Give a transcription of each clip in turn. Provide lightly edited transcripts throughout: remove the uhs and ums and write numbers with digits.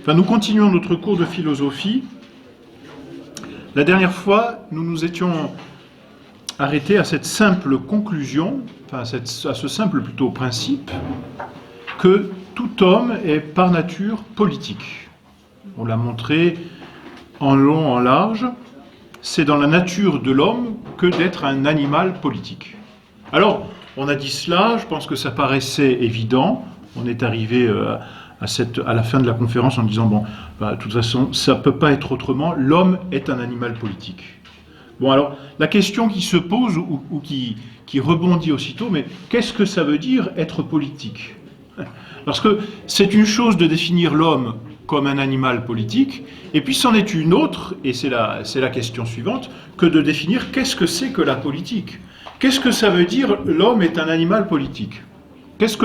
Enfin, nous continuons notre cours de philosophie. La dernière fois, nous nous étions arrêtés à cette simple conclusion, enfin à ce simple plutôt principe, que tout homme est par nature politique. On l'a montré en long, en large. C'est dans la nature de l'homme que d'être un animal politique. Alors, on a dit cela, je pense que ça paraissait évident. On est arrivé à la fin de la conférence en disant, bon, de toute façon, ça ne peut pas être autrement, l'homme est un animal politique. Bon, alors, la question qui se pose, ou qui rebondit aussitôt, mais qu'est-ce que ça veut dire être politique ? Parce que c'est une chose de définir l'homme comme un animal politique, et puis c'en est une autre, et c'est la question suivante, que de définir qu'est-ce que c'est que la politique. Qu'est-ce que ça veut dire l'homme est un animal politique ? Qu'est-ce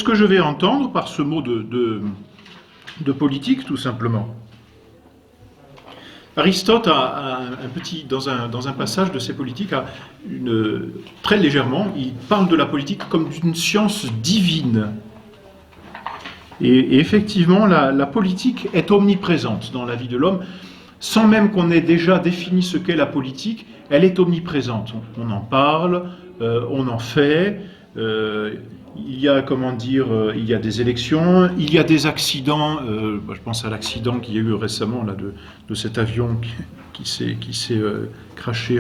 que je vais entendre par ce mot de politique, tout simplement ? Aristote dans un passage de ses politiques, très légèrement, il parle de la politique comme d'une science divine. Et effectivement, la politique est omniprésente dans la vie de l'homme. Sans même qu'on ait déjà défini ce qu'est la politique, elle est omniprésente. On en parle, on en fait. Il y a, il y a des élections, il y a des accidents. Je pense à l'accident qu'il y a eu récemment là, de cet avion qui s'est crashé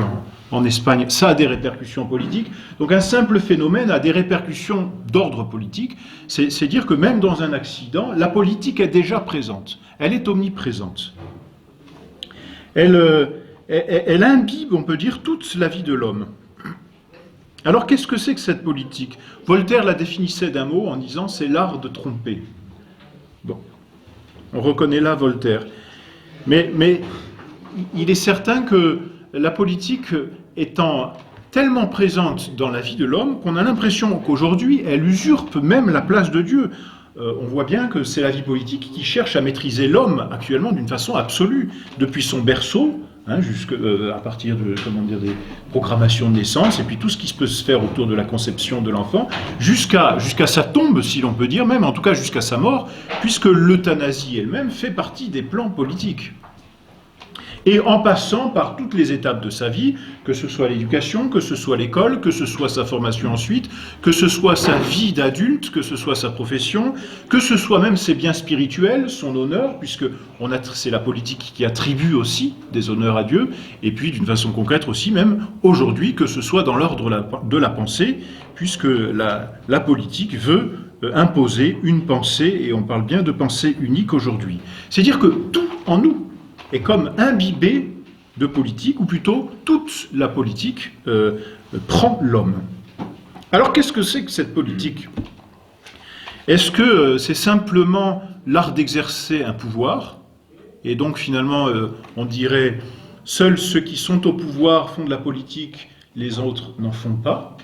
en Espagne. Ça a des répercussions politiques. Donc un simple phénomène a des répercussions d'ordre politique. C'est dire que même dans un accident, la politique est déjà présente. Elle est omniprésente. Elle imbibe, on peut dire, toute la vie de l'homme. Alors qu'est-ce que c'est que cette politique ? Voltaire la définissait d'un mot en disant « c'est l'art de tromper ». Bon, on reconnaît là Voltaire. Mais il est certain que la politique étant tellement présente dans la vie de l'homme qu'on a l'impression qu'aujourd'hui, elle usurpe même la place de Dieu. On voit bien que c'est la vie politique qui cherche à maîtriser l'homme actuellement d'une façon absolue, depuis son berceau, à partir des programmations de naissance, et puis tout ce qui peut se faire autour de la conception de l'enfant, jusqu'à sa tombe, si l'on peut dire, même en tout cas jusqu'à sa mort, puisque l'euthanasie elle-même fait partie des plans politiques. Et en passant par toutes les étapes de sa vie, que ce soit l'éducation, que ce soit l'école, que ce soit sa formation ensuite, que ce soit sa vie d'adulte, que ce soit sa profession, que ce soit même ses biens spirituels, son honneur, puisque c'est la politique qui attribue aussi des honneurs à Dieu, et puis d'une façon concrète aussi même aujourd'hui, que ce soit dans l'ordre de la pensée, puisque la politique veut imposer une pensée, et on parle bien de pensée unique aujourd'hui. C'est dire que tout en nous est comme imbibé de politique, ou plutôt toute la politique prend l'homme. Alors qu'est-ce que c'est que cette politique ? Est-ce que c'est simplement l'art d'exercer un pouvoir ? Et donc finalement, on dirait, seuls ceux qui sont au pouvoir font de la politique, les autres n'en font pas.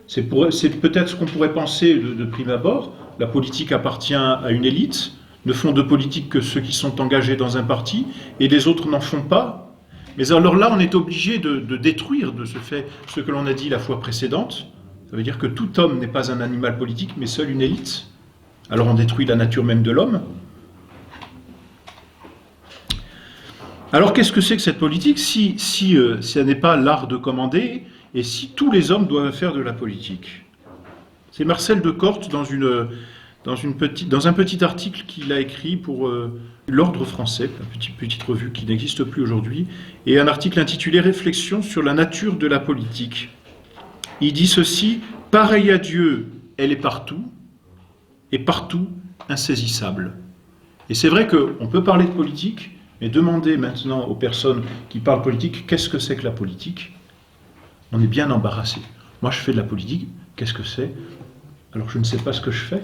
C'est peut-être ce qu'on pourrait penser de prime abord. La politique appartient à une élite. Ne font de politique que ceux qui sont engagés dans un parti, et les autres n'en font pas. Mais alors là, on est obligé de détruire de ce fait ce que l'on a dit la fois précédente. Ça veut dire que tout homme n'est pas un animal politique, mais seule une élite. Alors on détruit la nature même de l'homme. Alors qu'est-ce que c'est que cette politique si ça n'est pas l'art de commander, et si tous les hommes doivent faire de la politique ? C'est Marcel de Corte dans un petit article qu'il a écrit pour l'Ordre français, une petite revue qui n'existe plus aujourd'hui, et un article intitulé « Réflexions sur la nature de la politique ». Il dit ceci : « Pareille à Dieu, elle est partout, et partout insaisissable ». Et c'est vrai qu'on peut parler de politique, mais demander maintenant aux personnes qui parlent politique, qu'est-ce que c'est que la politique ? On est bien embarrassé. Moi je fais de la politique, qu'est-ce que c'est ? Alors je ne sais pas ce que je fais.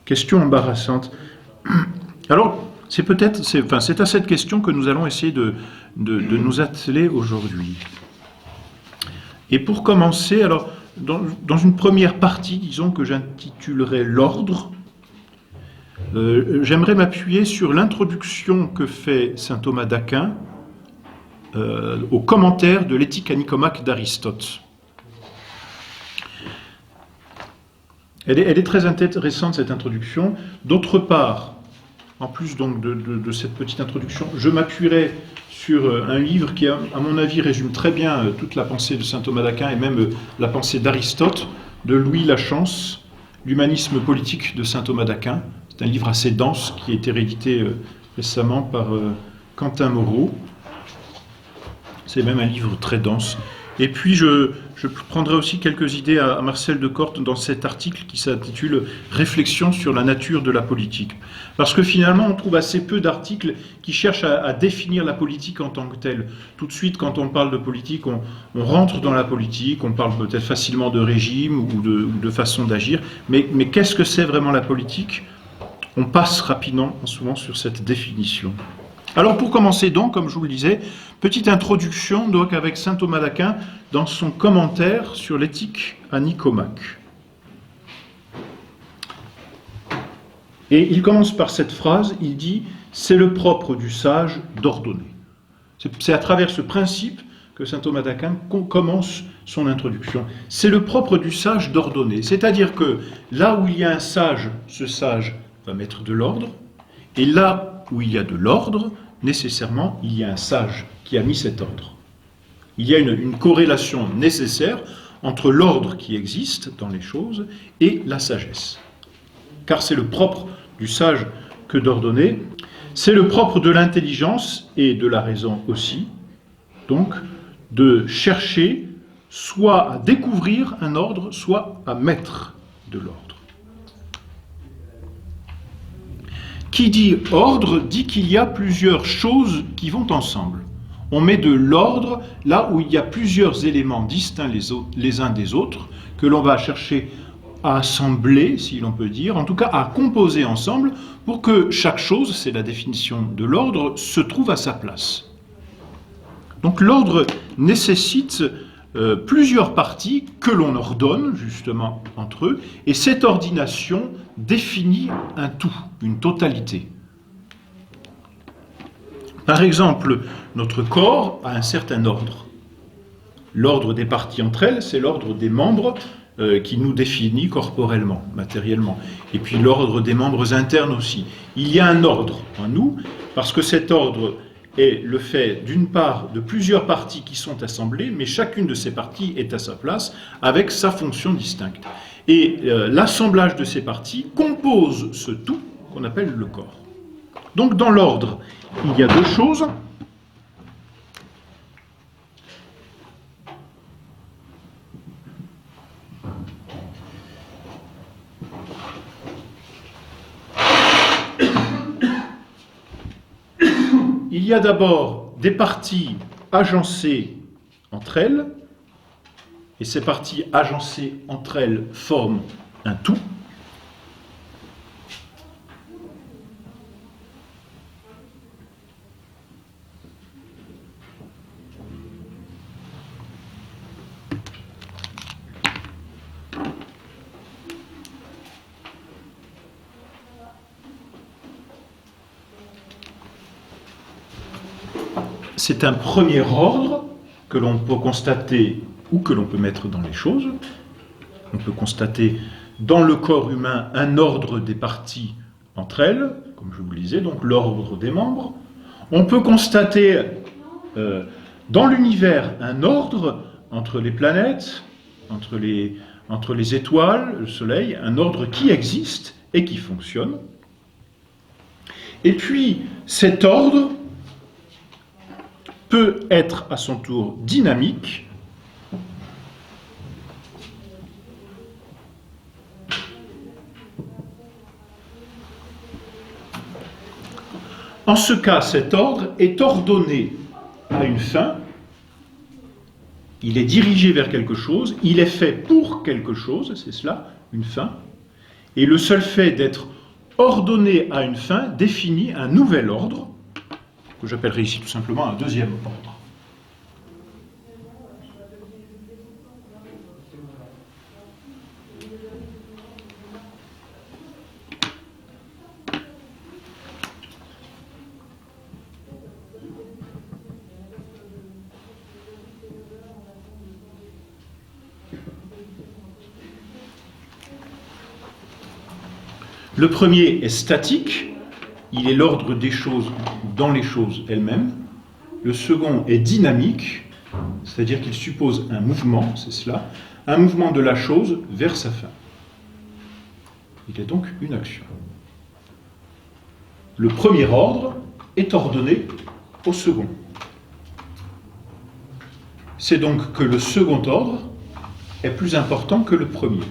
Question embarrassante. Alors, c'est à cette question que nous allons essayer de nous atteler aujourd'hui. Et pour commencer, alors, dans une première partie, disons que j'intitulerai l'ordre, j'aimerais m'appuyer sur l'introduction que fait saint Thomas d'Aquin au commentaire de l'éthique à Nicomaque d'Aristote. Elle est très intéressante, cette introduction. D'autre part, en plus donc de cette petite introduction, je m'appuierai sur un livre qui, à mon avis, résume très bien toute la pensée de saint Thomas d'Aquin et même la pensée d'Aristote, de Louis Lachance, L'humanisme politique de saint Thomas d'Aquin. C'est un livre assez dense qui a été réédité récemment par Quentin Moreau. C'est même un livre très dense. Et puis je prendrai aussi quelques idées à Marcel Decorte dans cet article qui s'intitule « Réflexion sur la nature de la politique ». Parce que finalement, on trouve assez peu d'articles qui cherchent à définir la politique en tant que telle. Tout de suite, quand on parle de politique, on rentre dans la politique, on parle peut-être facilement de régime ou de façon d'agir. Mais qu'est-ce que c'est vraiment la politique ? On passe rapidement, souvent, sur cette définition. Alors pour commencer donc, comme je vous le disais, petite introduction donc avec saint Thomas d'Aquin dans son commentaire sur l'éthique à Nicomaque. Et il commence par cette phrase, il dit « c'est le propre du sage d'ordonner ». C'est à travers ce principe que saint Thomas d'Aquin commence son introduction. C'est le propre du sage d'ordonner, c'est-à-dire que là où il y a un sage, ce sage va mettre de l'ordre, et là où il y a de l'ordre, nécessairement, il y a un sage qui a mis cet ordre. Il y a une corrélation nécessaire entre l'ordre qui existe dans les choses et la sagesse. Car c'est le propre du sage que d'ordonner, c'est le propre de l'intelligence et de la raison aussi, donc de chercher soit à découvrir un ordre, soit à mettre de l'ordre. Qui dit ordre dit qu'il y a plusieurs choses qui vont ensemble. On met de l'ordre là où il y a plusieurs éléments distincts les uns des autres, que l'on va chercher à assembler, si l'on peut dire, en tout cas à composer ensemble, pour que chaque chose, c'est la définition de l'ordre, se trouve à sa place. Donc l'ordre nécessite plusieurs parties que l'on ordonne justement entre eux, et cette ordination définit un tout, une totalité. Par exemple, notre corps a un certain ordre. L'ordre des parties entre elles, c'est l'ordre des membres qui nous définit corporellement, matériellement. Et puis l'ordre des membres internes aussi. Il y a un ordre en nous, parce que cet ordre est le fait, d'une part, de plusieurs parties qui sont assemblées, mais chacune de ces parties est à sa place, avec sa fonction distincte. Et l'assemblage de ces parties compose ce tout qu'on appelle le corps. Donc dans l'ordre, il y a deux choses. Il y a d'abord des parties agencées entre elles, et ces parties agencées entre elles forment un tout. C'est un premier ordre que l'on peut constater ou que l'on peut mettre dans les choses. On peut constater dans le corps humain un ordre des parties entre elles, comme je vous le disais, donc l'ordre des membres. On peut constater dans l'univers un ordre entre les planètes, entre les étoiles, le soleil, un ordre qui existe et qui fonctionne. Et puis cet ordre peut être à son tour dynamique, en ce cas, cet ordre est ordonné à une fin, il est dirigé vers quelque chose, il est fait pour quelque chose, c'est cela, une fin, et le seul fait d'être ordonné à une fin définit un nouvel ordre, que j'appellerai ici tout simplement un deuxième ordre. Le premier est statique, il est l'ordre des choses dans les choses elles-mêmes. Le second est dynamique, c'est-à-dire qu'il suppose un mouvement, c'est cela, un mouvement de la chose vers sa fin. Il y a donc une action. Le premier ordre est ordonné au second. C'est donc que le second ordre est plus important que le premier.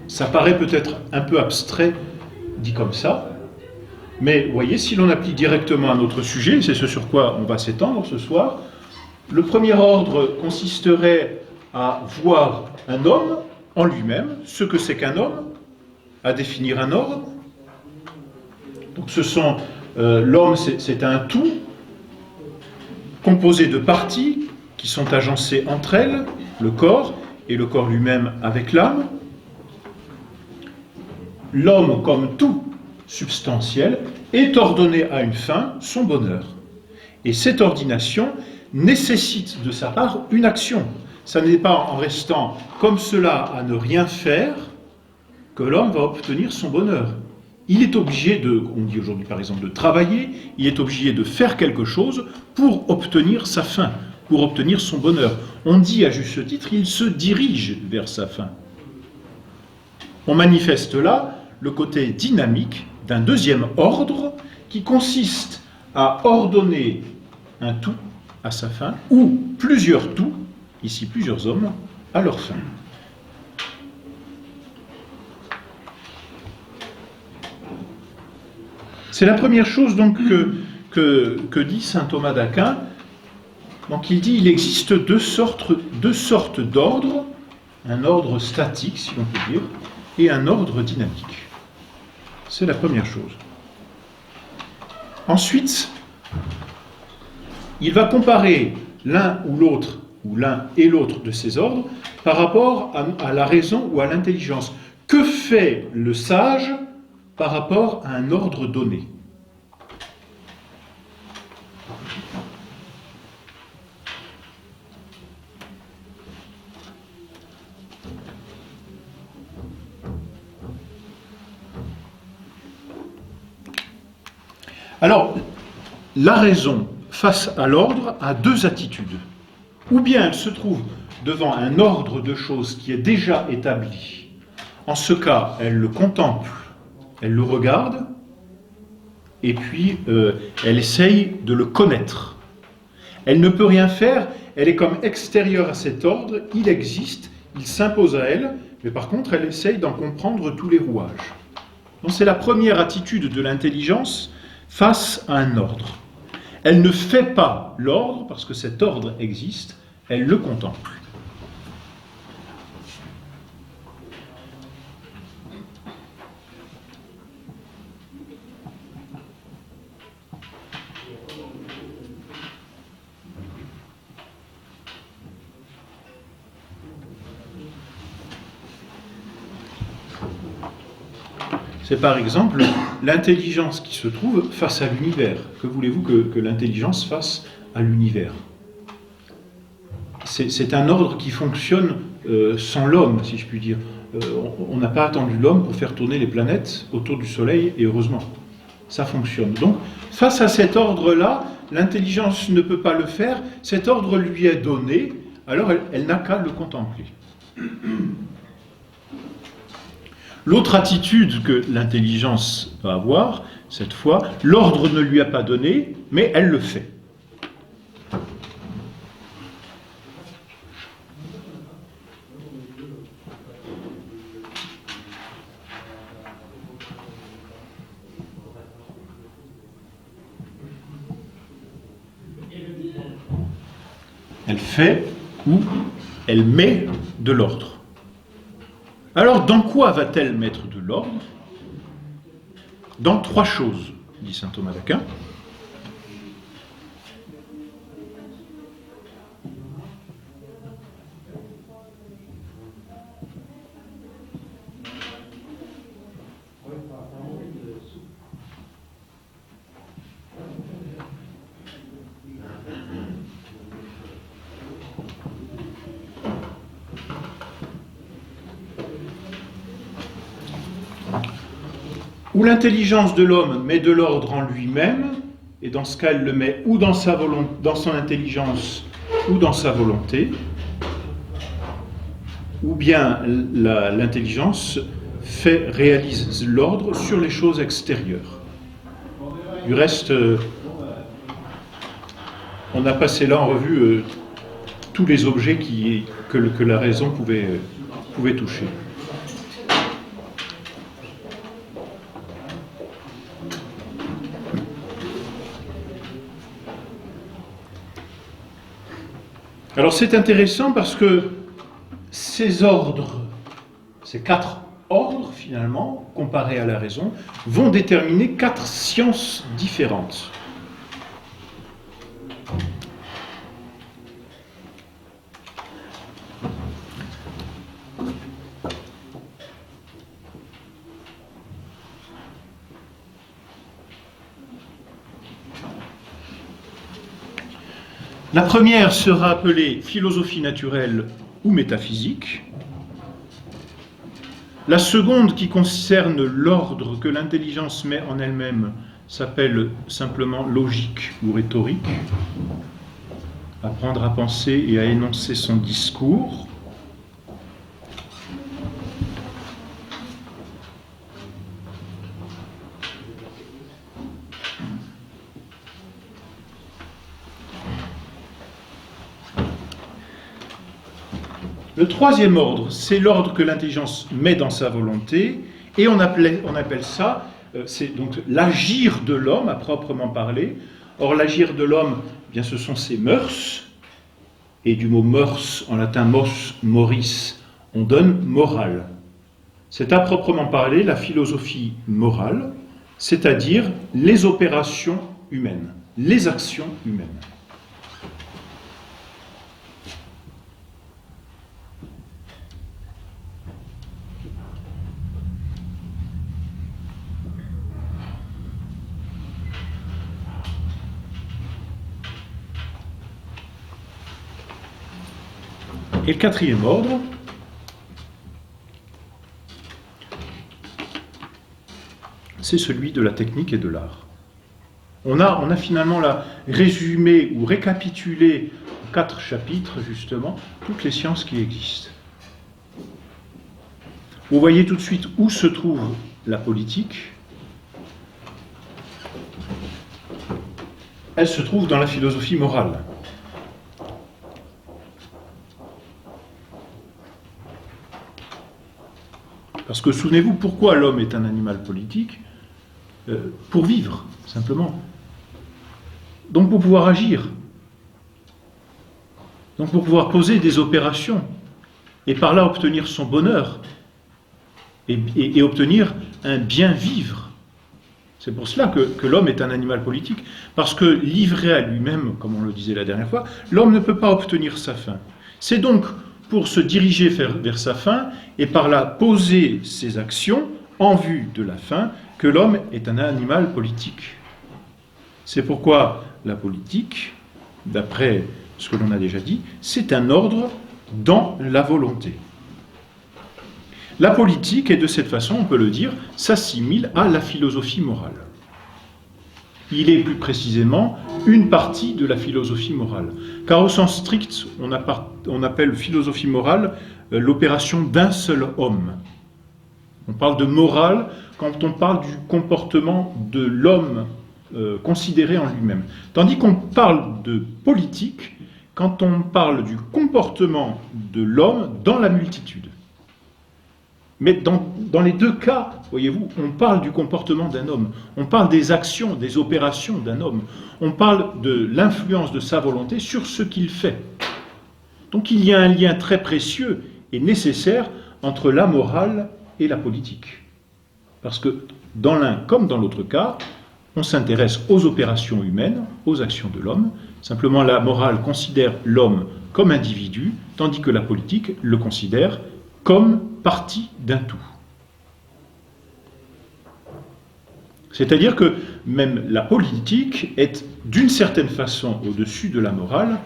Ça paraît peut-être un peu abstrait dit comme ça, mais vous voyez, si l'on applique directement à notre sujet, c'est ce sur quoi on va s'étendre ce soir, le premier ordre consisterait à voir un homme en lui-même, ce que c'est qu'un homme, à définir un ordre. Donc l'homme, c'est un tout composé de parties qui sont agencées entre elles, le corps et le corps lui-même avec l'âme. L'homme, comme tout substantiel, est ordonné à une fin, son bonheur. Et cette ordination nécessite de sa part une action. Ça n'est pas en restant comme cela à ne rien faire que l'homme va obtenir son bonheur. Il est obligé on dit aujourd'hui par exemple de travailler, il est obligé de faire quelque chose pour obtenir sa fin, pour obtenir son bonheur. On dit à juste titre, il se dirige vers sa fin. On manifeste là le côté dynamique d'un deuxième ordre qui consiste à ordonner un tout à sa fin, ou plusieurs tout, ici plusieurs hommes, à leur fin. C'est la première chose donc que dit saint Thomas d'Aquin. Donc il dit il existe deux sortes d'ordres, un ordre statique si l'on peut dire, et un ordre dynamique. C'est la première chose. Ensuite, il va comparer l'un ou l'autre, ou l'un et l'autre de ces ordres, par rapport à la raison ou à l'intelligence. Que fait le sage par rapport à un ordre donné ? Alors, la raison face à l'ordre a deux attitudes. Ou bien elle se trouve devant un ordre de choses qui est déjà établi. En ce cas, elle le contemple, elle le regarde, et puis elle essaye de le connaître. Elle ne peut rien faire, elle est comme extérieure à cet ordre, il existe, il s'impose à elle, mais par contre elle essaye d'en comprendre tous les rouages. Donc c'est la première attitude de l'intelligence face à un ordre. Elle ne fait pas l'ordre, parce que cet ordre existe, elle le contemple. C'est par exemple l'intelligence qui se trouve face à l'univers. Que voulez-vous que l'intelligence fasse à l'univers ? C'est un ordre qui fonctionne sans l'homme, si je puis dire. On n'a pas attendu l'homme pour faire tourner les planètes autour du Soleil, et heureusement, ça fonctionne. Donc, face à cet ordre-là, l'intelligence ne peut pas le faire, cet ordre lui est donné, alors elle n'a qu'à le contempler. L'autre attitude que l'intelligence va avoir, cette fois, l'ordre ne lui a pas donné, mais elle le fait. Elle fait ou elle met de l'ordre. Alors, dans quoi va-t-elle mettre de l'ordre ? Dans trois choses, dit saint Thomas d'Aquin. où l'intelligence de l'homme met de l'ordre en lui-même, et dans ce cas, elle le met ou dans son intelligence ou dans sa volonté, ou bien l'intelligence réalise l'ordre sur les choses extérieures. Du reste, on a passé là en revue tous les objets que la raison pouvait toucher. Alors c'est intéressant parce que ces ordres, ces 4 ordres finalement, comparés à la raison, vont déterminer 4 sciences différentes. La première sera appelée philosophie naturelle ou métaphysique. La seconde, qui concerne l'ordre que l'intelligence met en elle-même, s'appelle simplement logique ou rhétorique. Apprendre à penser et à énoncer son discours. Le troisième ordre, c'est l'ordre que l'intelligence met dans sa volonté, et on appelle ça, c'est donc l'agir de l'homme à proprement parler. Or, l'agir de l'homme, eh bien, ce sont ses mœurs, et du mot mœurs, en latin mos, moris, on donne morale. C'est à proprement parler la philosophie morale, c'est-à-dire les opérations humaines, les actions humaines. Et le quatrième ordre, c'est celui de la technique et de l'art. On a finalement là résumé ou récapitulé en 4 chapitres, justement, toutes les sciences qui existent. Vous voyez tout de suite où se trouve la politique. Elle se trouve dans la philosophie morale. Parce que souvenez-vous, pourquoi l'homme est un animal politique ? Pour vivre, simplement. Donc pour pouvoir agir. Donc pour pouvoir poser des opérations. Et par là obtenir son bonheur. Et obtenir un bien vivre. C'est pour cela que l'homme est un animal politique. Parce que livré à lui-même, comme on le disait la dernière fois, l'homme ne peut pas obtenir sa fin. C'est donc pour se diriger vers sa fin, et par là poser ses actions en vue de la fin, que l'homme est un animal politique. C'est pourquoi la politique, d'après ce que l'on a déjà dit, c'est un ordre dans la volonté. La politique, et de cette façon, on peut le dire, s'assimile à la philosophie morale. Il est plus précisément une partie de la philosophie morale. Car au sens strict, on appelle philosophie morale l'opération d'un seul homme. On parle de morale quand on parle du comportement de l'homme considéré en lui-même. Tandis qu'on parle de politique quand on parle du comportement de l'homme dans la multitude. Mais dans les 2 cas, voyez-vous, on parle du comportement d'un homme, on parle des actions, des opérations d'un homme, on parle de l'influence de sa volonté sur ce qu'il fait. Donc il y a un lien très précieux et nécessaire entre la morale et la politique. Parce que dans l'un comme dans l'autre cas, on s'intéresse aux opérations humaines, aux actions de l'homme. Simplement, la morale considère l'homme comme individu, tandis que la politique le considère comme partie d'un tout. C'est-à-dire que même la politique est d'une certaine façon au-dessus de la morale,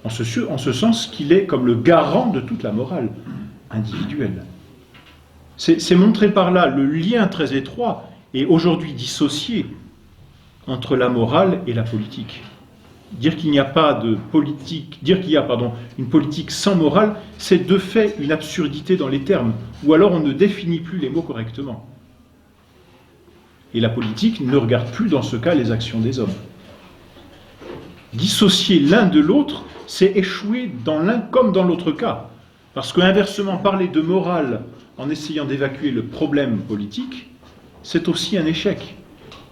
en ce sens qu'il est comme le garant de toute la morale individuelle. C'est montré par là le lien très étroit est aujourd'hui dissocié entre la morale et la politique. Dire qu'il n'y a pas de politique, dire qu'il y a, une politique sans morale, c'est de fait une absurdité dans les termes, ou alors on ne définit plus les mots correctement. Et la politique ne regarde plus dans ce cas les actions des hommes. Dissocier l'un de l'autre, c'est échouer dans l'un comme dans l'autre cas. Parce qu'inversement, parler de morale en essayant d'évacuer le problème politique, c'est aussi un échec.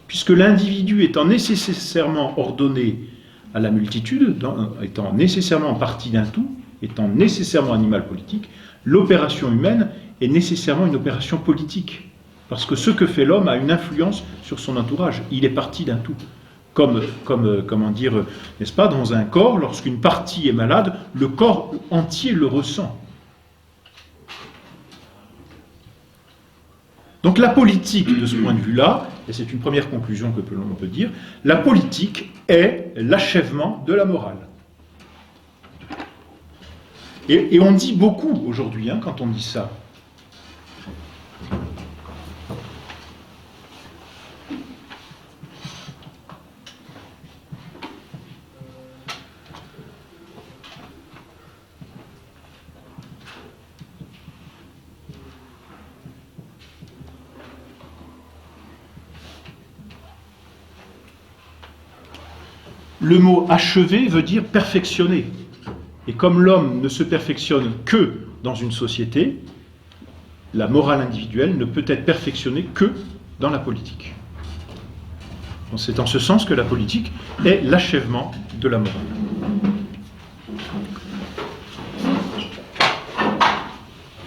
Puisque l'individu étant nécessairement ordonné à la multitude, étant nécessairement partie d'un tout, étant nécessairement animal politique, l'opération humaine est nécessairement une opération politique. Parce que ce que fait l'homme a une influence sur son entourage. Il est partie d'un tout. Comment dire, n'est-ce pas, dans un corps, lorsqu'une partie est malade, le corps entier le ressent. Donc la politique, de ce point de vue-là, et c'est une première conclusion que l'on peut dire, la politique est l'achèvement de la morale. Et on dit beaucoup aujourd'hui, quand on dit ça. Le mot achever veut dire perfectionner. Et comme l'homme ne se perfectionne que dans une société, la morale individuelle ne peut être perfectionnée que dans la politique. Donc c'est en ce sens que la politique est l'achèvement de la morale.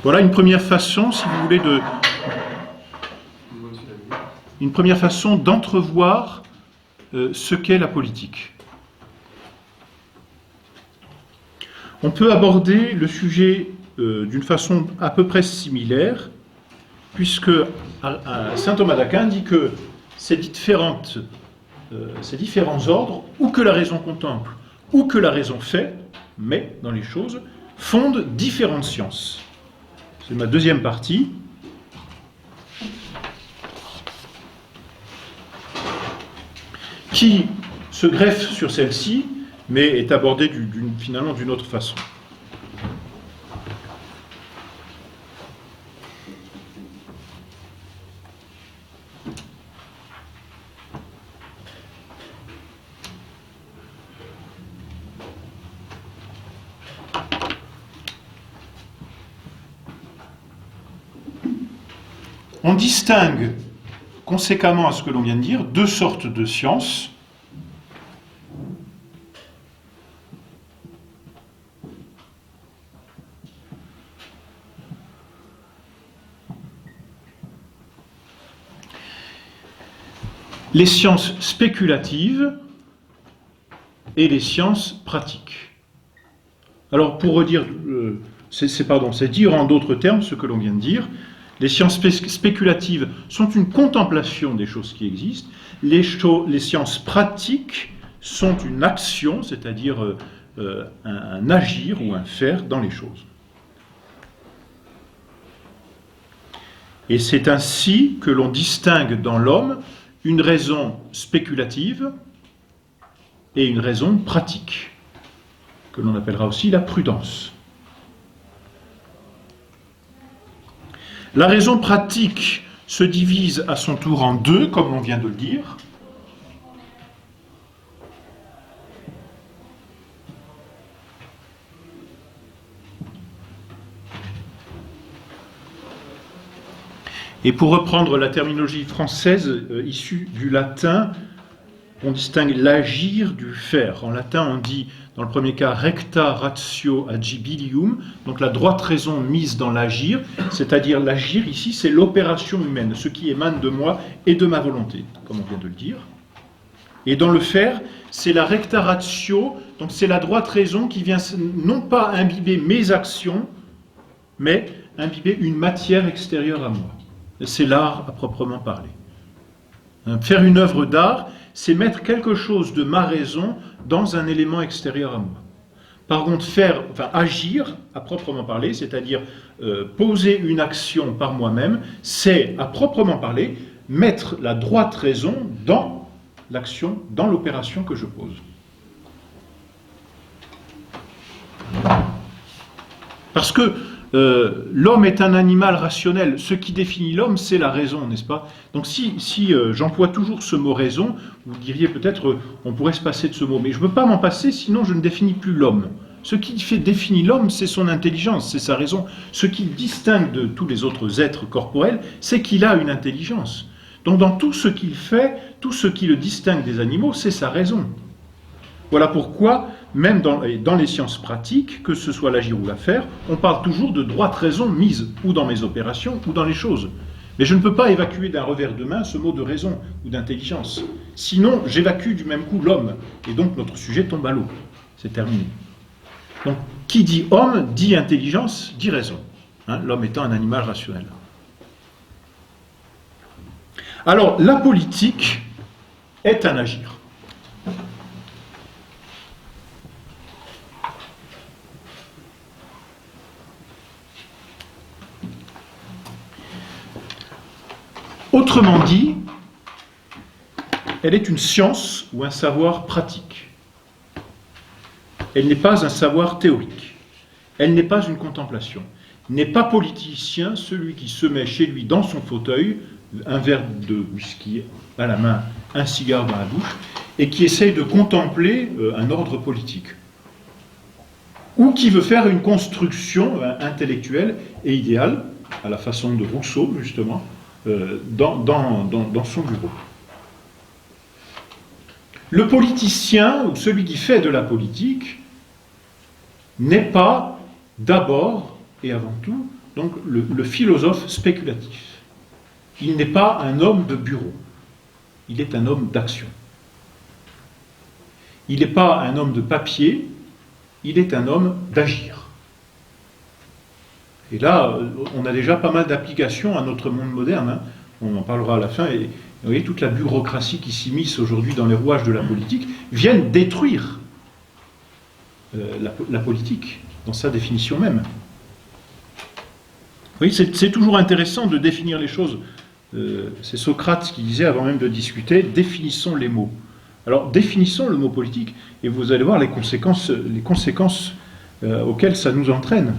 Voilà une première façon, si vous voulez, une première façon d'entrevoir ce qu'est la politique. On peut aborder le sujet d'une façon à peu près similaire, puisque saint Thomas d'Aquin dit que ces différents ordres, ou que la raison contemple, ou que la raison fait, mais dans les choses, fondent différentes sciences. C'est ma deuxième partie. Qui se greffe sur celle-ci, mais est abordée finalement d'une autre façon. On distingue, conséquemment à ce que l'on vient de dire, deux sortes de sciences. Les sciences spéculatives et les sciences pratiques. Alors, pour redire, c'est dire en d'autres termes ce que l'on vient de dire. Les sciences spéculatives sont une contemplation des choses qui existent. Les sciences pratiques sont une action, c'est-à-dire un agir ou un faire dans les choses. Et c'est ainsi que l'on distingue dans l'homme une raison spéculative et une raison pratique, que l'on appellera aussi la prudence. La raison pratique se divise à son tour en deux, comme l'on vient de le dire. Et pour reprendre la terminologie française issue du latin, on distingue l'agir du faire. En latin, on dit, dans le premier cas, recta ratio agibilium, donc la droite raison mise dans l'agir, c'est-à-dire l'agir ici, c'est l'opération humaine, ce qui émane de moi et de ma volonté, comme on vient de le dire. Et dans le faire, c'est la recta ratio, donc c'est la droite raison qui vient non pas imbiber mes actions, mais imbiber une matière extérieure à moi. C'est l'art à proprement parler. Faire une œuvre d'art, c'est mettre quelque chose de ma raison dans un élément extérieur à moi. Par contre, agir à proprement parler, c'est-à-dire poser une action par moi-même, c'est à proprement parler mettre la droite raison dans l'action, dans l'opération que je pose. Parce que l'homme est un animal rationnel. Ce qui définit l'homme, c'est la raison, n'est-ce pas? Donc si j'emploie toujours ce mot raison, vous diriez peut-être on pourrait se passer de ce mot. Mais je ne peux pas m'en passer, sinon je ne définis plus l'homme. Ce qui définit l'homme, c'est son intelligence, c'est sa raison. Ce qui le distingue de tous les autres êtres corporels, c'est qu'il a une intelligence. Donc dans tout ce qu'il fait, tout ce qui le distingue des animaux, c'est sa raison. Voilà pourquoi, même dans les sciences pratiques, que ce soit l'agir ou la faire, on parle toujours de droite raison mise, ou dans mes opérations, ou dans les choses. Mais je ne peux pas évacuer d'un revers de main ce mot de raison ou d'intelligence. Sinon, j'évacue du même coup l'homme, et donc notre sujet tombe à l'eau. C'est terminé. Donc, qui dit homme, dit intelligence, dit raison. Hein, l'homme étant un animal rationnel. Alors, la politique est un agir. Autrement dit, elle est une science ou un savoir pratique. Elle n'est pas un savoir théorique. Elle n'est pas une contemplation. N'est pas politicien celui qui se met chez lui dans son fauteuil, un verre de whisky à la main, un cigare dans la bouche, et qui essaye de contempler un ordre politique. Ou qui veut faire une construction intellectuelle et idéale, à la façon de Rousseau, justement, dans son bureau. Le politicien, ou celui qui fait de la politique, n'est pas d'abord et avant tout donc le philosophe spéculatif. Il n'est pas un homme de bureau, il est un homme d'action. Il n'est pas un homme de papier, il est un homme d'agir. Et là, on a déjà pas mal d'applications à notre monde moderne, hein. On en parlera à la fin, et vous voyez, toute la bureaucratie qui s'immisce aujourd'hui dans les rouages de la politique viennent détruire la politique, dans sa définition même. Oui, c'est toujours intéressant de définir les choses. C'est Socrate qui disait, avant même de discuter, définissons les mots. Alors, définissons le mot politique, et vous allez voir les conséquences auxquelles ça nous entraîne.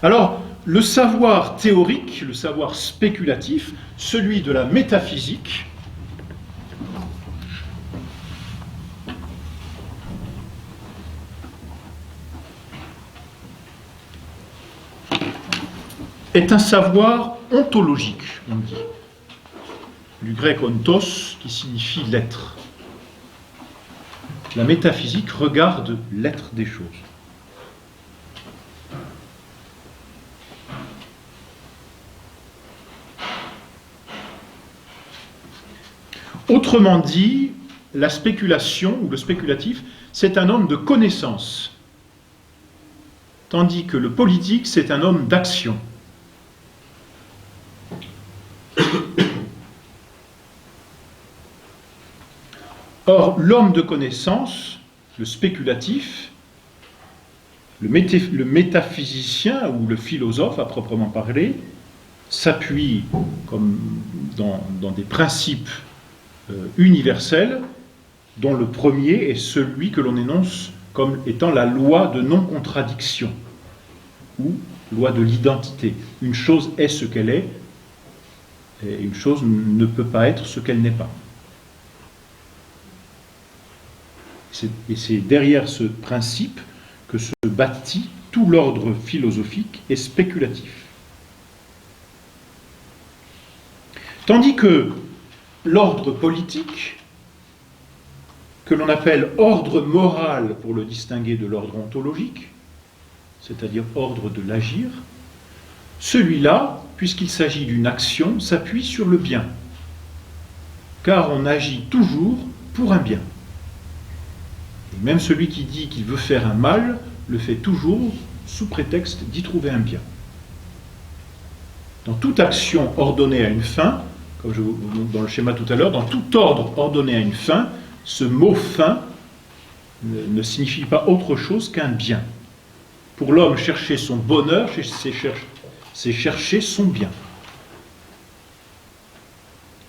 Alors, le savoir théorique, le savoir spéculatif, celui de la métaphysique, est un savoir ontologique, on dit. Du grec ontos, qui signifie l'être. La métaphysique regarde l'être des choses. Autrement dit, la spéculation ou le spéculatif, c'est un homme de connaissance, tandis que le politique, c'est un homme d'action. Or, l'homme de connaissance, le spéculatif, le métaphysicien ou le philosophe à proprement parler, s'appuie comme dans des principes universels, dont le premier est celui que l'on énonce comme étant la loi de non-contradiction, ou loi de l'identité. Une chose est ce qu'elle est, et une chose ne peut pas être ce qu'elle n'est pas. Et c'est derrière ce principe que se bâtit tout l'ordre philosophique et spéculatif. Tandis que l'ordre politique, que l'on appelle ordre moral pour le distinguer de l'ordre ontologique, c'est-à-dire ordre de l'agir, celui-là, puisqu'il s'agit d'une action, s'appuie sur le bien, car on agit toujours pour un bien. Et même celui qui dit qu'il veut faire un mal, le fait toujours sous prétexte d'y trouver un bien. Dans toute action ordonnée à une fin, comme je vous montre dans le schéma tout à l'heure, dans tout ordre ordonné à une fin, ce mot fin ne signifie pas autre chose qu'un bien. Pour l'homme, chercher son bonheur, c'est chercher son bien.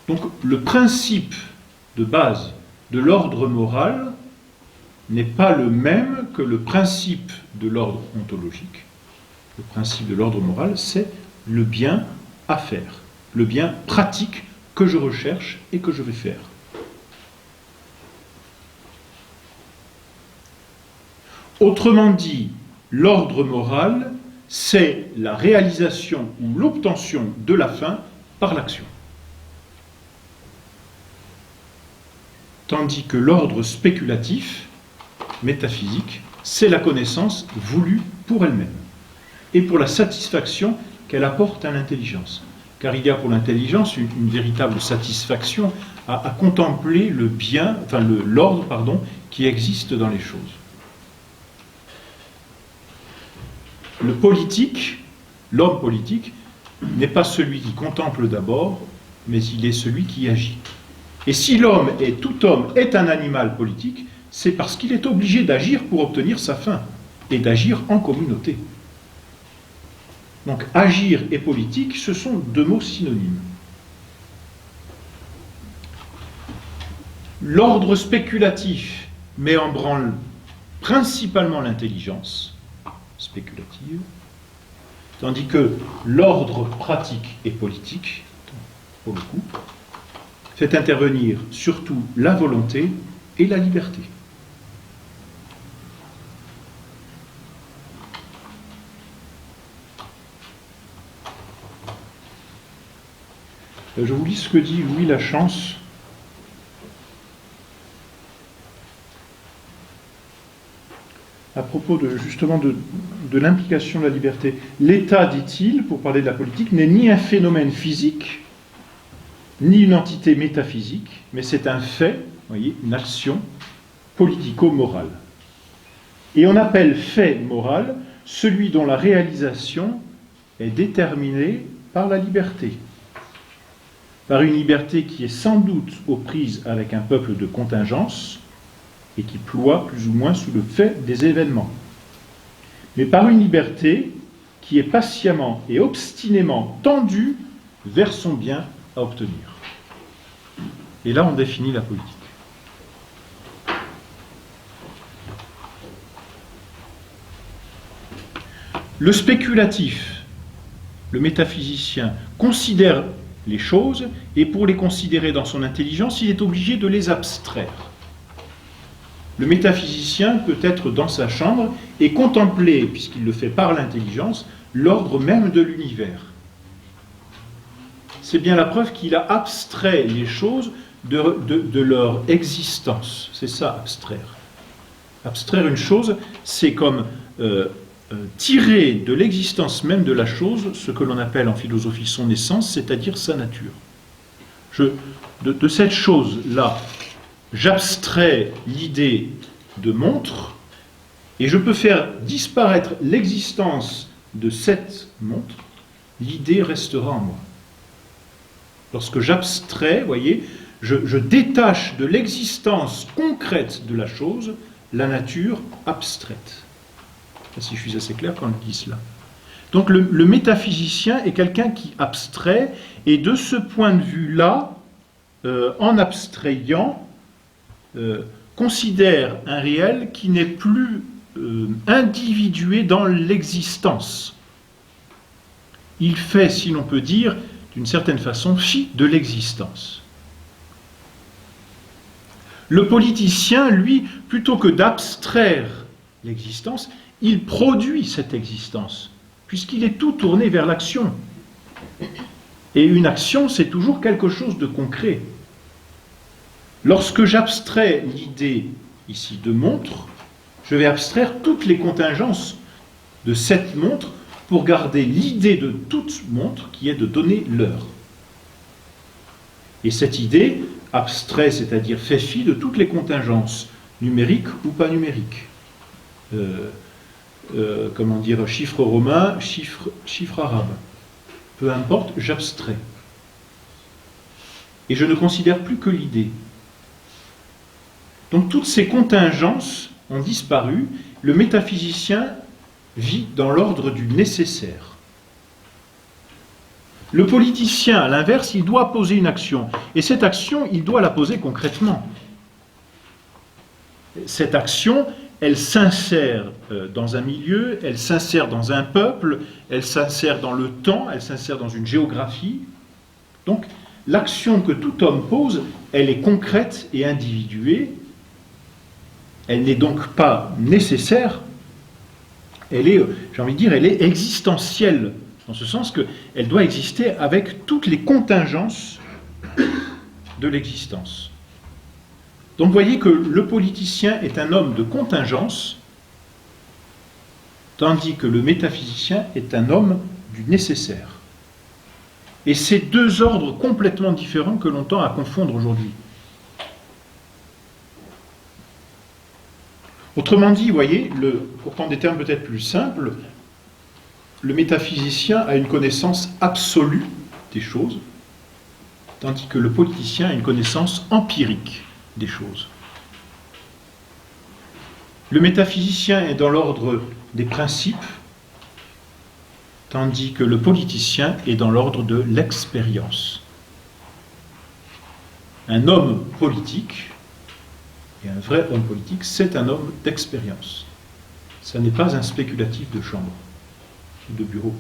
Donc le principe de base de l'ordre moral n'est pas le même que le principe de l'ordre ontologique. Le principe de l'ordre moral, c'est le bien à faire, le bien pratique que je recherche et que je vais faire. Autrement dit, l'ordre moral, c'est la réalisation ou l'obtention de la fin par l'action. Tandis que l'ordre spéculatif, métaphysique, c'est la connaissance voulue pour elle-même et pour la satisfaction qu'elle apporte à l'intelligence. Car il y a pour l'intelligence une véritable satisfaction à contempler le bien, enfin l'ordre, pardon, qui existe dans les choses. Le politique, l'homme politique, n'est pas celui qui contemple d'abord, mais il est celui qui agit. Et si l'homme et tout homme est un animal politique, c'est parce qu'il est obligé d'agir pour obtenir sa fin, et d'agir en communauté. Donc agir et politique, ce sont deux mots synonymes. L'ordre spéculatif met en branle principalement l'intelligence spéculative, tandis que l'ordre pratique et politique, pour le coup, fait intervenir surtout la volonté et la liberté. Je vous lis ce que dit Louis Lachance à propos justement de l'implication de la liberté. L'État, dit-il, pour parler de la politique, n'est ni un phénomène physique, ni une entité métaphysique, mais c'est un fait, voyez, une action politico-morale. Et on appelle fait moral celui dont la réalisation est déterminée par la liberté. Par une liberté qui est sans doute aux prises avec un peuple de contingence et qui ploie plus ou moins sous le fait des événements. Mais par une liberté qui est patiemment et obstinément tendue vers son bien à obtenir. Et là, on définit la politique. Le spéculatif, le métaphysicien, considère les choses, et pour les considérer dans son intelligence, il est obligé de les abstraire. Le métaphysicien peut être dans sa chambre et contempler, puisqu'il le fait par l'intelligence, l'ordre même de l'univers. C'est bien la preuve qu'il a abstrait les choses de leur existence. C'est ça, abstraire. Abstraire une chose, c'est comme tirer de l'existence même de la chose ce que l'on appelle en philosophie son essence, c'est-à-dire sa nature. De cette chose-là, j'abstrais l'idée de montre et je peux faire disparaître l'existence de cette montre, l'idée restera en moi. Lorsque j'abstrais, vous voyez, je détache de l'existence concrète de la chose la nature abstraite. Si je suis assez clair quand je dis cela. Donc le métaphysicien est quelqu'un qui abstrait, et de ce point de vue-là, en abstrayant, considère un réel qui n'est plus individué dans l'existence. Il fait, si l'on peut dire, d'une certaine façon, fi de l'existence. Le politicien, lui, plutôt que d'abstraire l'existence, il produit cette existence, puisqu'il est tout tourné vers l'action. Et une action, c'est toujours quelque chose de concret. Lorsque j'abstrais l'idée, ici, de montre, je vais abstraire toutes les contingences de cette montre pour garder l'idée de toute montre qui est de donner l'heure. Et cette idée, abstrait, c'est-à-dire fait fi de toutes les contingences, numériques ou pas numériques. Comment dire, chiffre romain, chiffre arabe. Peu importe, j'abstrais. Et je ne considère plus que l'idée. Donc toutes ces contingences ont disparu. Le métaphysicien vit dans l'ordre du nécessaire. Le politicien, à l'inverse, il doit poser une action. Et cette action, il doit la poser concrètement. Cette action, elle s'insère dans un milieu, elle s'insère dans un peuple, elle s'insère dans le temps, elle s'insère dans une géographie. Donc, l'action que tout homme pose, elle est concrète et individuée. Elle n'est donc pas nécessaire. Elle est, j'ai envie de dire, elle est existentielle, dans ce sens qu'elle doit exister avec toutes les contingences de l'existence. Donc vous voyez que le politicien est un homme de contingence, tandis que le métaphysicien est un homme du nécessaire. Et c'est deux ordres complètement différents que l'on tend à confondre aujourd'hui. Autrement dit, vous voyez, pour prendre des termes peut-être plus simples, le métaphysicien a une connaissance absolue des choses, tandis que le politicien a une connaissance empirique des choses. Le métaphysicien est dans l'ordre des principes, tandis que le politicien est dans l'ordre de l'expérience. Un homme politique, et un vrai homme politique, c'est un homme d'expérience. Ça n'est pas un spéculatif de chambre ou de bureau.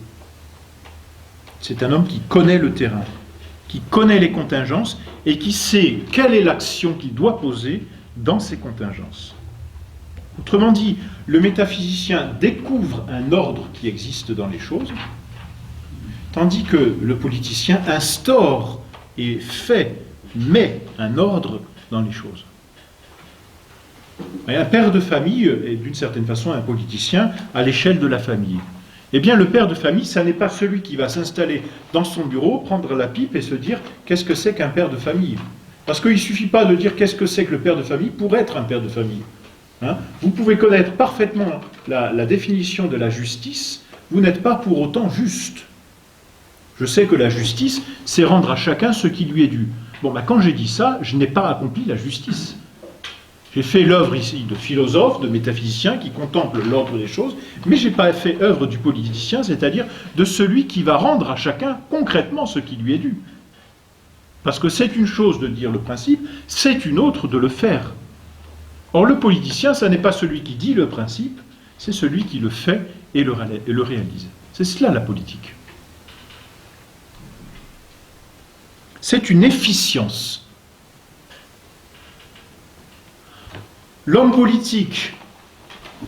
C'est un homme qui connaît le terrain, qui connaît les contingences et qui sait quelle est l'action qu'il doit poser dans ces contingences. Autrement dit, le métaphysicien découvre un ordre qui existe dans les choses, tandis que le politicien instaure et met un ordre dans les choses. Un père de famille est d'une certaine façon un politicien à l'échelle de la famille. Eh bien, le père de famille, ça n'est pas celui qui va s'installer dans son bureau, prendre la pipe et se dire « qu'est-ce que c'est qu'un père de famille ?» Parce qu'il ne suffit pas de dire « qu'est-ce que c'est que le père de famille » pour être un père de famille. Hein? Vous pouvez connaître parfaitement la définition de la justice, vous n'êtes pas pour autant juste. Je sais que la justice, c'est rendre à chacun ce qui lui est dû. Bon, quand j'ai dit ça, je n'ai pas accompli la justice. J'ai fait l'œuvre ici de philosophe, de métaphysicien qui contemple l'ordre des choses, mais je n'ai pas fait œuvre du politicien, c'est-à-dire de celui qui va rendre à chacun concrètement ce qui lui est dû. Parce que c'est une chose de dire le principe, c'est une autre de le faire. Or le politicien, ça n'est pas celui qui dit le principe, c'est celui qui le fait et le réalise. C'est cela la politique. C'est une efficience. L'homme politique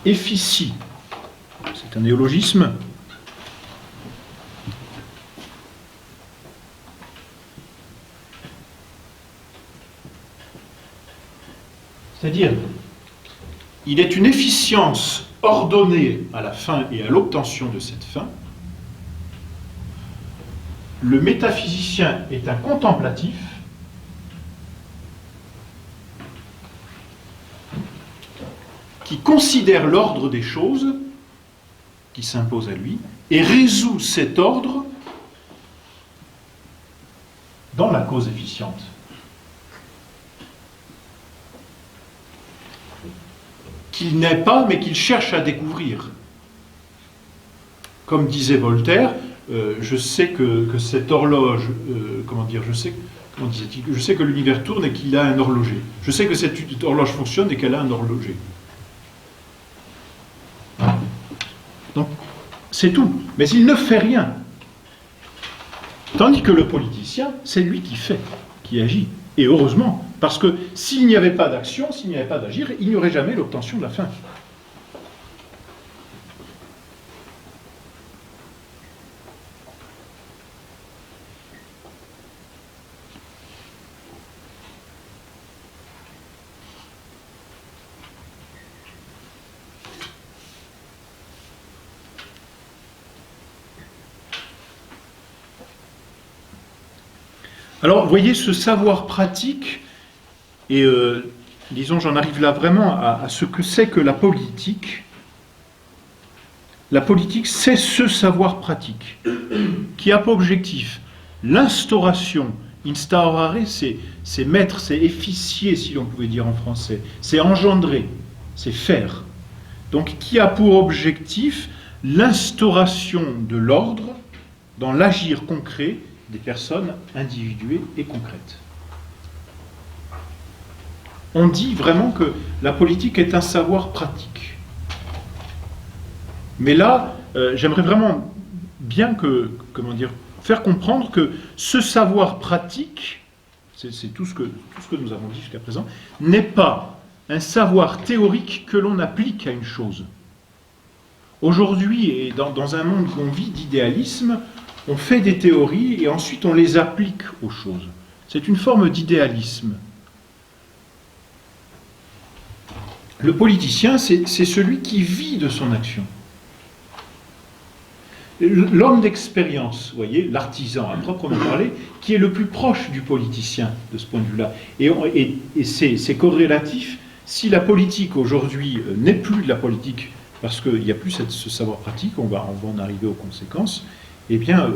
efficie, c'est un néologisme, c'est-à-dire il est une efficience ordonnée à la fin et à l'obtention de cette fin. Le métaphysicien est un contemplatif, qui considère l'ordre des choses qui s'impose à lui et résout cet ordre dans la cause efficiente. Qu'il n'est pas, mais qu'il cherche à découvrir. Comme disait Voltaire, je sais que cette horloge, je sais que l'univers tourne et qu'il a un horloger. Je sais que cette horloge fonctionne et qu'elle a un horloger. Donc, c'est tout. Mais il ne fait rien. Tandis que le politicien, c'est lui qui fait, qui agit. Et heureusement, parce que s'il n'y avait pas d'action, s'il n'y avait pas d'agir, il n'y aurait jamais l'obtention de la fin. Alors, vous voyez, ce savoir pratique, et disons, j'en arrive là vraiment à ce que c'est que la politique. La politique, c'est ce savoir pratique qui a pour objectif l'instauration. Instaurare, c'est mettre, c'est efficier, si l'on pouvait dire en français. C'est engendrer, c'est faire. Donc, qui a pour objectif l'instauration de l'ordre dans l'agir concret des personnes individuées et concrètes. On dit vraiment que la politique est un savoir pratique. Mais là, j'aimerais vraiment bien faire comprendre que ce savoir pratique, c'est tout ce que nous avons dit jusqu'à présent, n'est pas un savoir théorique que l'on applique à une chose. Aujourd'hui, et dans un monde où on vit d'idéalisme, on fait des théories et ensuite on les applique aux choses. C'est une forme d'idéalisme. Le politicien, c'est celui qui vit de son action. L'homme d'expérience, vous voyez, l'artisan à proprement parler, qui est le plus proche du politicien de ce point de vue-là. Et c'est corrélatif. Si la politique aujourd'hui n'est plus de la politique, parce qu'il n'y a plus ce savoir pratique, on va en arriver aux conséquences, eh bien,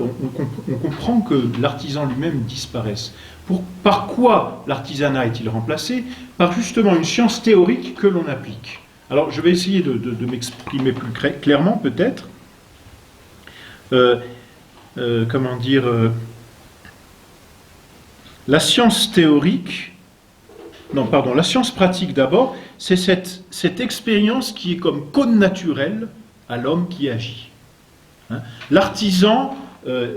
on comprend que l'artisan lui-même disparaisse. Par quoi l'artisanat est-il remplacé? Par justement une science théorique que l'on applique. Alors, je vais essayer de m'exprimer plus clairement, peut-être. La science théorique, la science pratique d'abord, c'est cette expérience qui est comme code naturel à l'homme qui agit. Hein? L'artisan,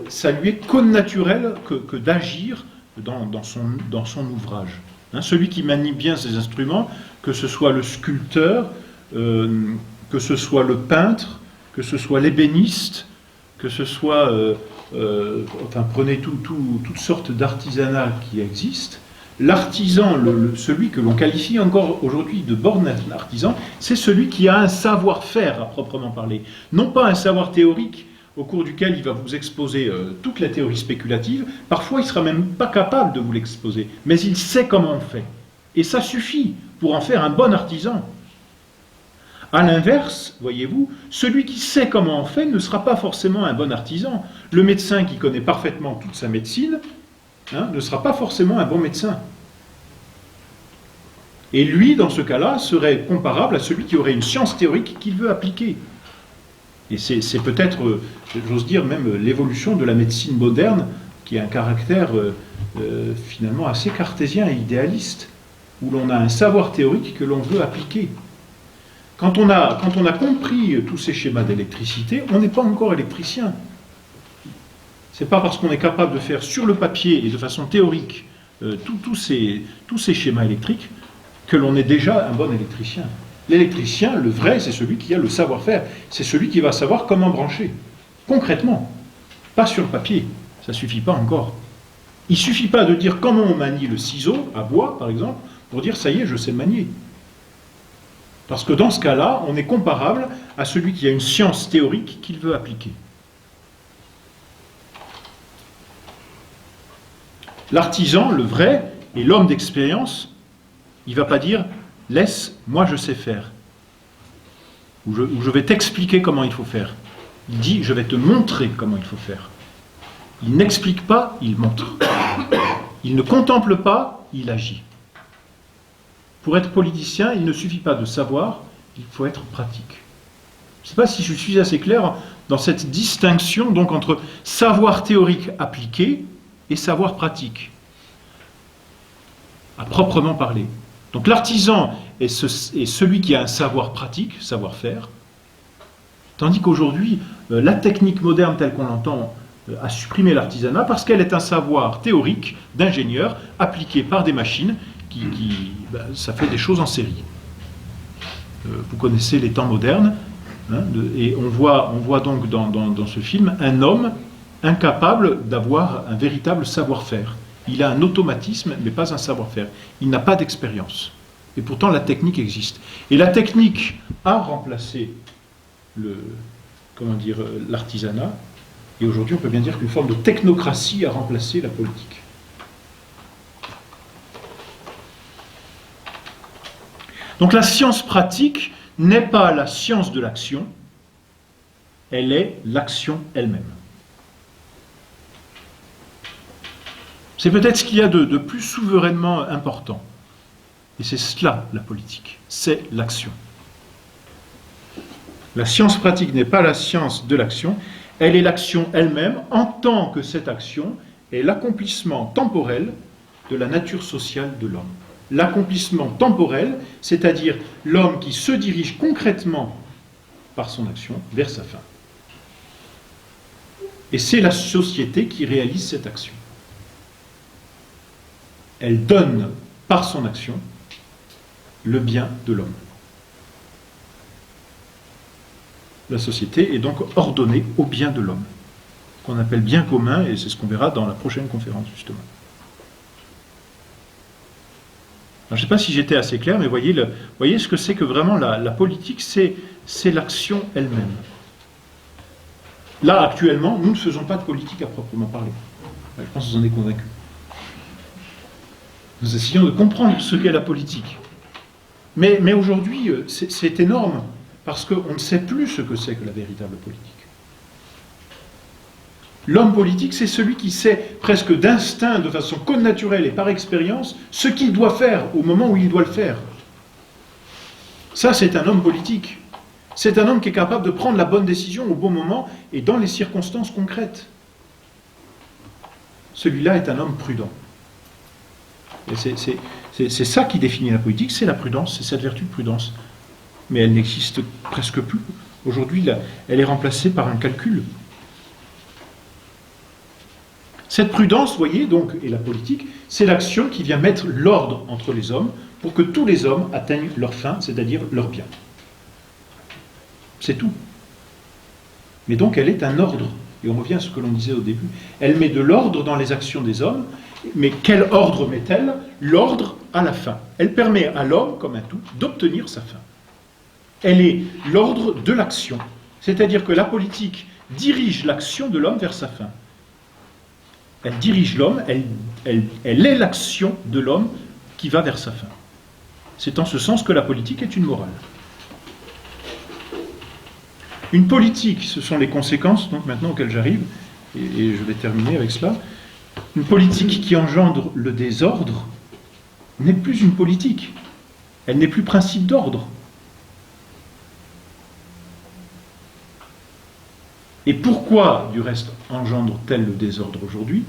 ça lui est code naturel que d'agir dans son ouvrage. Hein? Celui qui manie bien ses instruments, que ce soit le sculpteur, que ce soit le peintre, que ce soit l'ébéniste, que ce soit, prenez toutes sortes d'artisanats qui existent. L'artisan, celui que l'on qualifie encore aujourd'hui de born artisan, c'est celui qui a un savoir-faire à proprement parler. Non pas un savoir théorique au cours duquel il va vous exposer toute la théorie spéculative. Parfois, il ne sera même pas capable de vous l'exposer, mais il sait comment on fait. Et ça suffit pour en faire un bon artisan. A l'inverse, voyez-vous, celui qui sait comment on fait ne sera pas forcément un bon artisan. Le médecin qui connaît parfaitement toute sa médecine ne sera pas forcément un bon médecin. Et lui, dans ce cas-là, serait comparable à celui qui aurait une science théorique qu'il veut appliquer. Et c'est peut-être, j'ose dire, même l'évolution de la médecine moderne, qui a un caractère finalement assez cartésien et idéaliste, où l'on a un savoir théorique que l'on veut appliquer. Quand on a compris tous ces schémas d'électricité, on n'est pas encore électricien. Ce n'est pas parce qu'on est capable de faire sur le papier et de façon théorique tous ces schémas électriques que l'on est déjà un bon électricien. L'électricien, le vrai, c'est celui qui a le savoir-faire. C'est celui qui va savoir comment brancher. Concrètement. Pas sur le papier. Ça ne suffit pas encore. Il ne suffit pas de dire comment on manie le ciseau, à bois par exemple, pour dire ça y est, je sais le manier. Parce que dans ce cas-là, on est comparable à celui qui a une science théorique qu'il veut appliquer. L'artisan, le vrai, et l'homme d'expérience, il ne va pas dire « laisse, moi je sais faire » ou je vais t'expliquer comment il faut faire. Il dit « je vais te montrer comment il faut faire ». Il n'explique pas, il montre. Il ne contemple pas, il agit. Pour être politicien, il ne suffit pas de savoir, il faut être pratique. Je ne sais pas si je suis assez clair dans cette distinction donc, entre savoir théorique appliqué et savoir pratique, à proprement parler. Donc l'artisan est celui qui a un savoir pratique, savoir-faire, tandis qu'aujourd'hui, la technique moderne telle qu'on l'entend a supprimé l'artisanat parce qu'elle est un savoir théorique d'ingénieur appliqué par des machines ça fait des choses en série. Vous connaissez les temps modernes, et on voit donc dans ce film un homme incapable d'avoir un véritable savoir-faire. Il a un automatisme, mais pas un savoir-faire. Il n'a pas d'expérience. Et pourtant, la technique existe. Et la technique a remplacé l'artisanat. Et aujourd'hui, on peut bien dire qu'une forme de technocratie a remplacé la politique. Donc la science pratique n'est pas la science de l'action, elle est l'action elle-même. C'est peut-être ce qu'il y a de plus souverainement important. Et c'est cela, la politique. C'est l'action. La science pratique n'est pas la science de l'action, elle est l'action elle-même en tant que cette action est l'accomplissement temporel de la nature sociale de l'homme. L'accomplissement temporel, c'est-à-dire l'homme qui se dirige concrètement par son action vers sa fin. Et c'est la société qui réalise cette action. Elle donne par son action le bien de l'homme. La société est donc ordonnée au bien de l'homme, qu'on appelle bien commun, et c'est ce qu'on verra dans la prochaine conférence, justement. Alors, je ne sais pas si j'étais assez clair, mais voyez ce que c'est que vraiment la politique, c'est l'action elle-même. Là, actuellement, nous ne faisons pas de politique à proprement parler. Je pense que vous en êtes convaincus. Nous essayons de comprendre ce qu'est la politique. Mais aujourd'hui, c'est énorme, parce qu'on ne sait plus ce que c'est que la véritable politique. L'homme politique, c'est celui qui sait presque d'instinct, de façon connaturelle et par expérience, ce qu'il doit faire au moment où il doit le faire. Ça, c'est un homme politique. C'est un homme qui est capable de prendre la bonne décision au bon moment et dans les circonstances concrètes. Celui-là est un homme prudent. Et c'est ça qui définit la politique, c'est la prudence, c'est cette vertu de prudence. Mais elle n'existe presque plus. Aujourd'hui, elle est remplacée par un calcul. Cette prudence, vous voyez, donc, et la politique, c'est l'action qui vient mettre l'ordre entre les hommes pour que tous les hommes atteignent leur fin, c'est-à-dire leur bien. C'est tout. Mais donc, elle est un ordre. Et on revient à ce que l'on disait au début. Elle met de l'ordre dans les actions des hommes, mais quel ordre met-elle? L'ordre à la fin. Elle permet à l'homme, comme un tout, d'obtenir sa fin. Elle est l'ordre de l'action. C'est-à-dire que la politique dirige l'action de l'homme vers sa fin. Elle dirige l'homme, elle est l'action de l'homme qui va vers sa fin. C'est en ce sens que la politique est une morale. Une politique, ce sont les conséquences, donc maintenant auxquelles j'arrive, et je vais terminer avec cela. Une politique qui engendre le désordre n'est plus une politique. Elle n'est plus principe d'ordre. Et pourquoi, du reste, engendre-t-elle le désordre aujourd'hui?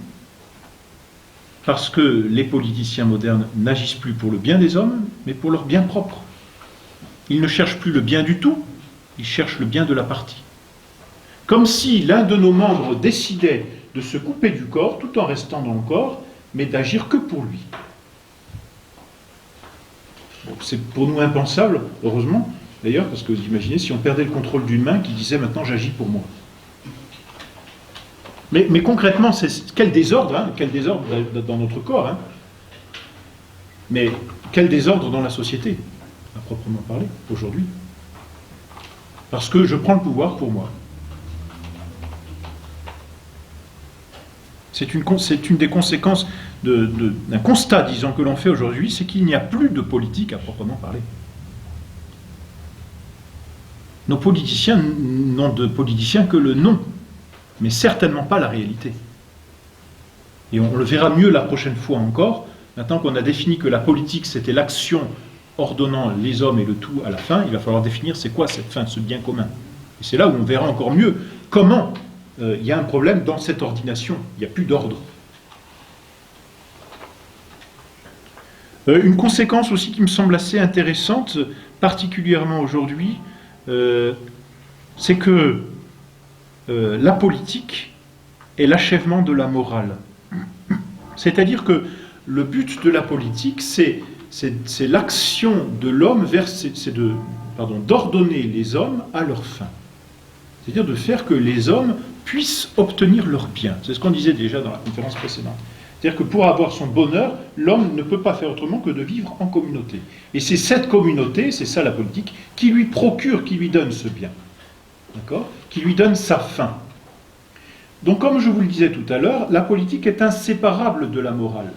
Parce que les politiciens modernes n'agissent plus pour le bien des hommes, mais pour leur bien propre. Ils ne cherchent plus le bien du tout, ils cherchent le bien de la partie. Comme si l'un de nos membres décidait de se couper du corps, tout en restant dans le corps, mais d'agir que pour lui. Bon, c'est pour nous impensable, heureusement, d'ailleurs, parce que vous imaginez si on perdait le contrôle d'une main qui disait « maintenant j'agis pour moi ». Mais concrètement, quel désordre dans notre corps, hein. Mais quel désordre dans la société, à proprement parler, aujourd'hui. Parce que je prends le pouvoir pour moi. C'est une des conséquences d'un constat, disons, que l'on fait aujourd'hui, c'est qu'il n'y a plus de politique à proprement parler. Nos politiciens n'ont de politiciens que le nom, mais certainement pas la réalité. Et on le verra mieux la prochaine fois encore, maintenant qu'on a défini que la politique c'était l'action ordonnant les hommes et le tout à la fin, il va falloir définir c'est quoi cette fin, ce bien commun. Et c'est là où on verra encore mieux comment il y a un problème dans cette ordination, il n'y a plus d'ordre. Une conséquence aussi qui me semble assez intéressante, particulièrement aujourd'hui, c'est que la politique est l'achèvement de la morale. C'est-à-dire que le but de la politique, c'est l'action de l'homme d'ordonner les hommes à leur fin. C'est-à-dire de faire que les hommes puissent obtenir leur bien. C'est ce qu'on disait déjà dans la conférence précédente. C'est-à-dire que pour avoir son bonheur, l'homme ne peut pas faire autrement que de vivre en communauté. Et c'est cette communauté, c'est ça la politique, qui lui procure, qui lui donne ce bien. D'accord ? Qui lui donne sa fin. Donc comme je vous le disais tout à l'heure, la politique est inséparable de la morale.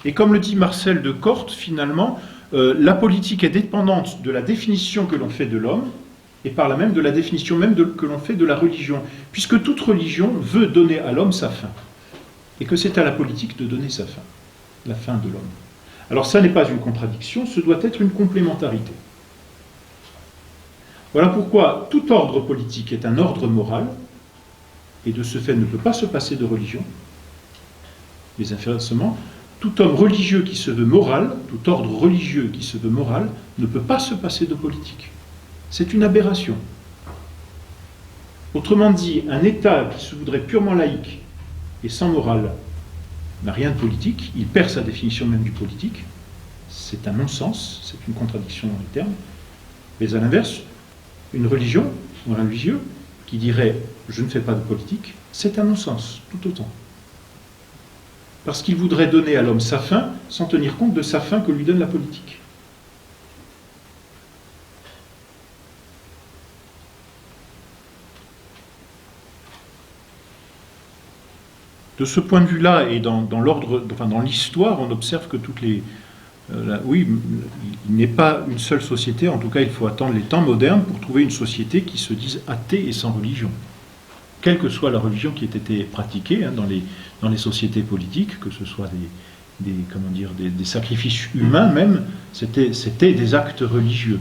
Et comme le dit Marcel de Corte, finalement, la politique est dépendante de la définition que l'on fait de l'homme, et par là même de la définition même que l'on fait de la religion, puisque toute religion veut donner à l'homme sa fin, et que c'est à la politique de donner sa fin, la fin de l'homme. Alors ça n'est pas une contradiction, ce doit être une complémentarité. Voilà pourquoi tout ordre politique est un ordre moral, et de ce fait ne peut pas se passer de religion, Mais inversement, tout homme religieux qui se veut moral, tout ordre religieux qui se veut moral, ne peut pas se passer de politique. C'est une aberration. Autrement dit, un État qui se voudrait purement laïque et sans morale n'a rien de politique, il perd sa définition même du politique, c'est un non-sens, c'est une contradiction dans les termes. Mais à l'inverse, une religion, ou un religieux, qui dirait « je ne fais pas de politique », c'est un non-sens, tout autant. Parce qu'il voudrait donner à l'homme sa fin, sans tenir compte de sa fin que lui donne la politique. De ce point de vue-là, et dans l'ordre, enfin dans l'histoire, on observe que toutes les... oui, il n'est pas une seule société, en tout cas il faut attendre les temps modernes pour trouver une société qui se dise athée et sans religion. Quelle que soit la religion qui ait été pratiquée dans les sociétés politiques, que ce soit des sacrifices humains même, c'était des actes religieux.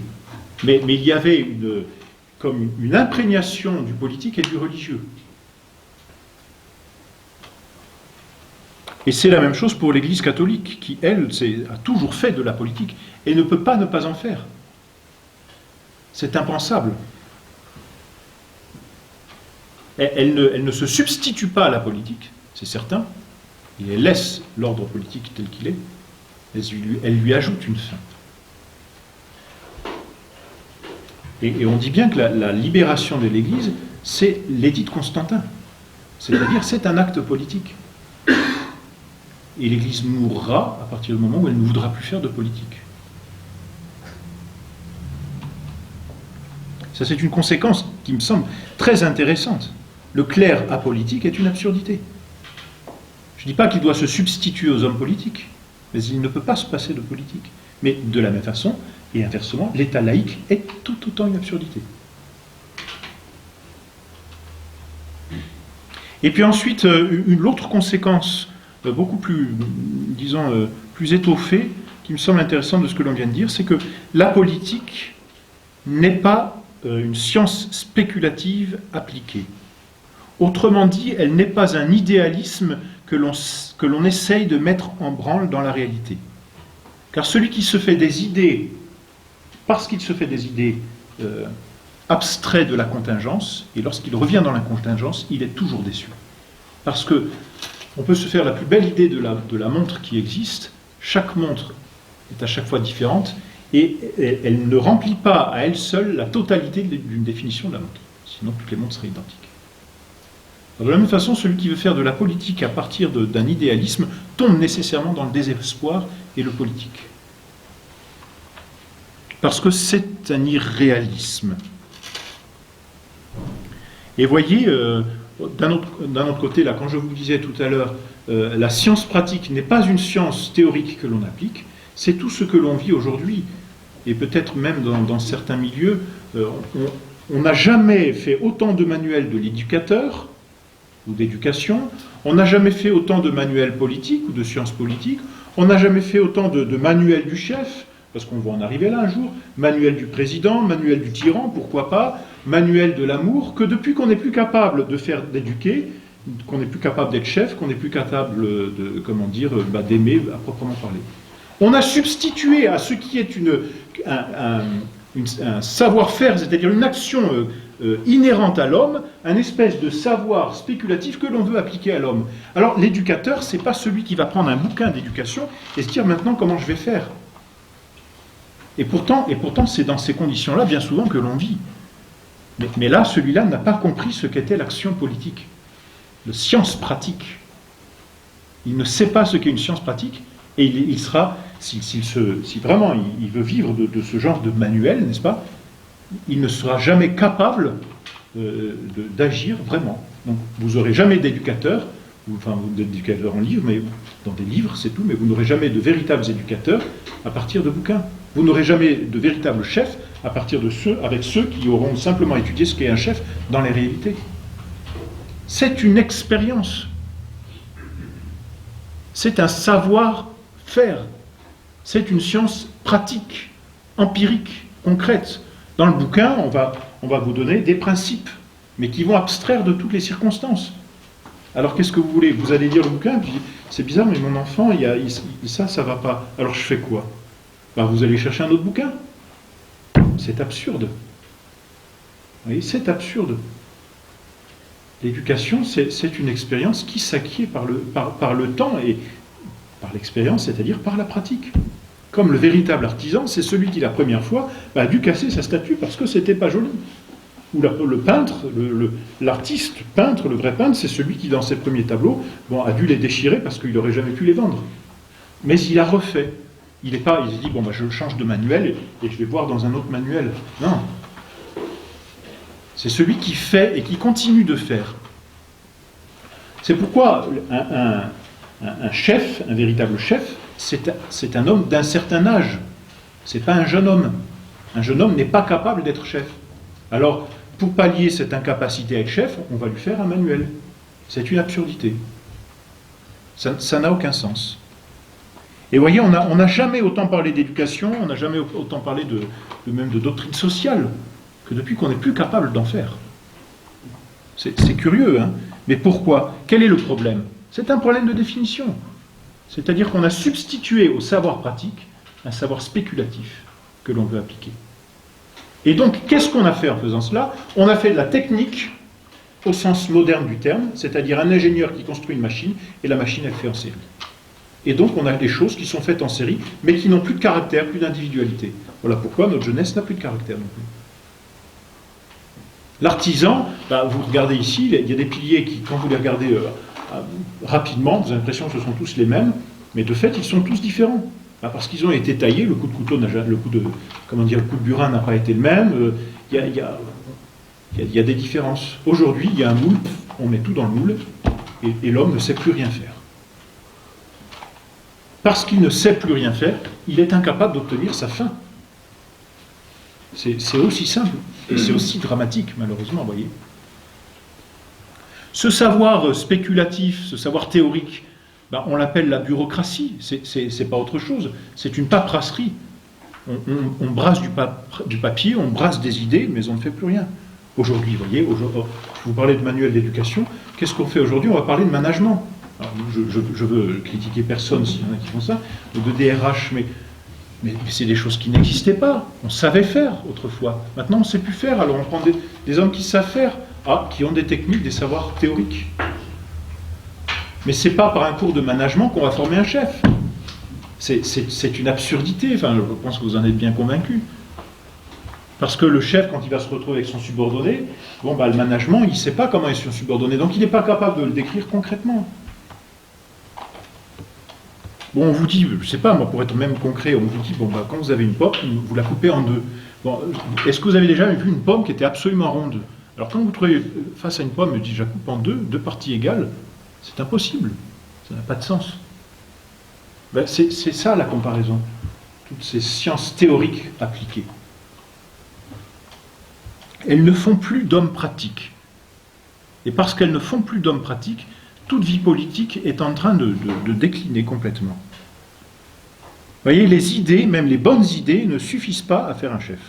Mais il y avait comme une imprégnation du politique et du religieux. Et c'est la même chose pour l'Église catholique, qui, elle, a toujours fait de la politique et ne peut pas ne pas en faire. C'est impensable. Elle ne se substitue pas à la politique, c'est certain, et elle laisse l'ordre politique tel qu'il est, elle lui ajoute une fin. Et on dit bien que la libération de l'Église, c'est l'édit de Constantin. C'est-à-dire, c'est un acte politique. Et l'Église mourra à partir du moment où elle ne voudra plus faire de politique. Ça, c'est une conséquence qui me semble très intéressante. Le clerc apolitique est une absurdité. Je ne dis pas qu'il doit se substituer aux hommes politiques, mais il ne peut pas se passer de politique. Mais de la même façon, et inversement, l'État laïque est tout autant une absurdité. Et puis ensuite, l'autre conséquence beaucoup plus, disons, plus étoffée, qui me semble intéressante de ce que l'on vient de dire, c'est que la politique n'est pas une science spéculative appliquée. Autrement dit, elle n'est pas un idéalisme que l'on essaye de mettre en branle dans la réalité. Car celui qui se fait des idées, parce qu'il se fait des idées abstraites de la contingence, et lorsqu'il revient dans la contingence, il est toujours déçu. Parce que on peut se faire la plus belle idée de la montre qui existe, chaque montre est à chaque fois différente, et elle ne remplit pas à elle seule la totalité d'une définition de la montre. Sinon, toutes les montres seraient identiques. Alors, de la même façon, celui qui veut faire de la politique à partir d'un idéalisme tombe nécessairement dans le désespoir et le politique. Parce que c'est un irréalisme. Et voyez, d'un autre côté, là, quand je vous disais tout à l'heure, la science pratique n'est pas une science théorique que l'on applique, c'est tout ce que l'on vit aujourd'hui. Et peut-être même dans certains milieux, on n'a jamais fait autant de manuels de l'éducateur ou d'éducation, on n'a jamais fait autant de manuels politiques ou de sciences politiques, on n'a jamais fait autant de manuels du chef, parce qu'on va en arriver là un jour, manuel du président, manuel du tyran, pourquoi pas, manuel de l'amour, que depuis qu'on n'est plus capable d'éduquer, qu'on n'est plus capable d'être chef, qu'on n'est plus capable d'aimer à proprement parler. On a substitué à ce qui est un savoir-faire, c'est-à-dire une action inhérente à l'homme, un espèce de savoir spéculatif que l'on veut appliquer à l'homme. Alors l'éducateur, c'est pas celui qui va prendre un bouquin d'éducation et se dire maintenant comment je vais faire. Et pourtant c'est dans ces conditions-là bien souvent que l'on vit. Mais là, celui-là n'a pas compris ce qu'était l'action politique, la science pratique. Il ne sait pas ce qu'est une science pratique, et il sera, si vraiment il veut vivre de ce genre de manuel, n'est-ce pas, il ne sera jamais capable d'agir vraiment. Donc vous n'aurez jamais d'éducateur, enfin d'éducateur en livre, mais dans des livres c'est tout, mais vous n'aurez jamais de véritables éducateurs à partir de bouquins. Vous n'aurez jamais de véritables chefs à partir de avec ceux qui auront simplement étudié ce qu'est un chef dans les réalités. C'est une expérience. C'est un savoir-faire. C'est une science pratique, empirique, concrète. Dans le bouquin, on va vous donner des principes, mais qui vont abstraire de toutes les circonstances. Alors qu'est-ce que vous voulez? Vous allez lire le bouquin, puis c'est bizarre, mais mon enfant, ça va pas. Alors je fais quoi? Ben, vous allez chercher un autre bouquin. C'est absurde. Vous voyez, c'est absurde. L'éducation, c'est une expérience qui s'acquiert par le temps et par l'expérience, c'est-à-dire par la pratique. Comme le véritable artisan, c'est celui qui, la première fois, a dû casser sa statue parce que c'était pas joli. Ou le peintre, l'artiste peintre, le vrai peintre, c'est celui qui, dans ses premiers tableaux, a dû les déchirer parce qu'il n'aurait jamais pu les vendre. Mais il a refait. Il s'est dit, je change de manuel et je vais voir dans un autre manuel. Non. C'est celui qui fait et qui continue de faire. C'est pourquoi un chef, un véritable chef, c'est un homme d'un certain âge. C'est pas un jeune homme. Un jeune homme n'est pas capable d'être chef. Alors, pour pallier cette incapacité à être chef, on va lui faire un manuel. C'est une absurdité. Ça n'a aucun sens. Et vous voyez, on n'a jamais autant parlé d'éducation, on n'a jamais autant parlé même de doctrine sociale, que depuis qu'on n'est plus capable d'en faire. C'est curieux, hein? Mais pourquoi? Quel est le problème? C'est un problème de définition. C'est-à-dire qu'on a substitué au savoir pratique un savoir spéculatif que l'on veut appliquer. Et donc, qu'est-ce qu'on a fait en faisant cela? On a fait de la technique au sens moderne du terme, c'est-à-dire un ingénieur qui construit une machine, et la machine, elle fait en série. Et donc, on a des choses qui sont faites en série, mais qui n'ont plus de caractère, plus d'individualité. Voilà pourquoi notre jeunesse n'a plus de caractère non plus. L'artisan, vous regardez ici, il y a des piliers qui, quand vous les regardez rapidement, vous avez l'impression que ce sont tous les mêmes, mais de fait, ils sont tous différents. Parce qu'ils ont été taillés, le coup de couteau, le coup de burin n'a pas été le même, il y a des différences. Aujourd'hui, il y a un moule, on met tout dans le moule, et l'homme ne sait plus rien faire. Parce qu'il ne sait plus rien faire, il est incapable d'obtenir sa fin. C'est aussi simple, et c'est aussi dramatique, malheureusement, vous voyez. Ce savoir spéculatif, ce savoir théorique, on l'appelle la bureaucratie, c'est pas autre chose, c'est une paperasserie. On brasse du papier, on brasse des idées, mais on ne fait plus rien. Aujourd'hui, vous voyez, je vous parlais de manuel d'éducation, qu'est-ce qu'on fait aujourd'hui? On va parler de management. Alors, je veux critiquer personne s'il y en a qui font ça, de DRH, mais c'est des choses qui n'existaient pas. On savait faire autrefois. Maintenant, on ne sait plus faire, alors on prend des hommes qui savent faire, qui ont des techniques, des savoirs théoriques. Mais ce n'est pas par un cours de management qu'on va former un chef. C'est une absurdité, enfin, je pense que vous en êtes bien convaincus. Parce que le chef, quand il va se retrouver avec son subordonné, le management, il ne sait pas comment est son subordonné, donc il n'est pas capable de le décrire concrètement. On vous dit, je ne sais pas, moi, pour être même concret, on vous dit, quand vous avez une pomme, vous la coupez en deux. Est-ce que vous avez déjà vu une pomme qui était absolument ronde? Alors quand vous trouvez face à une pomme, je la coupe en deux parties égales, c'est impossible. Ça n'a pas de sens. C'est ça la comparaison. Toutes ces sciences théoriques appliquées. Elles ne font plus d'hommes pratiques. Et parce qu'elles ne font plus d'hommes pratiques, toute vie politique est en train de décliner complètement. Vous voyez, les idées, même les bonnes idées, ne suffisent pas à faire un chef.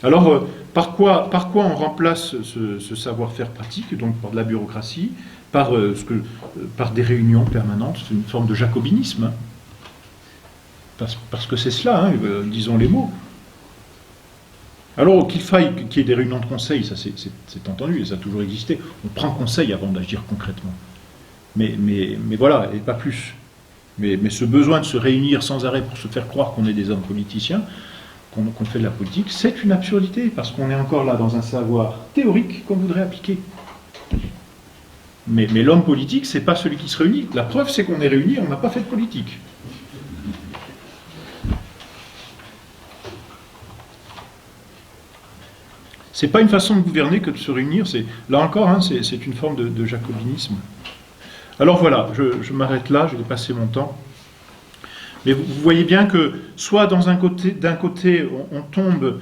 Alors, par quoi on remplace ce savoir-faire pratique, donc par de la bureaucratie, par des réunions permanentes, c'est une forme de jacobinisme, hein. Parce que c'est cela, hein, disons les mots. Alors qu'il y ait des réunions de conseil, ça c'est entendu, et ça a toujours existé. On prend conseil avant d'agir concrètement. Mais voilà, et pas plus. Mais ce besoin de se réunir sans arrêt pour se faire croire qu'on est des hommes politiciens, qu'on fait de la politique, c'est une absurdité, parce qu'on est encore là dans un savoir théorique qu'on voudrait appliquer. Mais l'homme politique, c'est pas celui qui se réunit. La preuve, c'est qu'on est réunis, on n'a pas fait de politique. C'est pas une façon de gouverner que de se réunir, là encore, hein, c'est une forme de jacobinisme. Alors voilà, je m'arrête là, j'ai dépassé mon temps. Mais vous voyez bien que, soit d'un côté, on tombe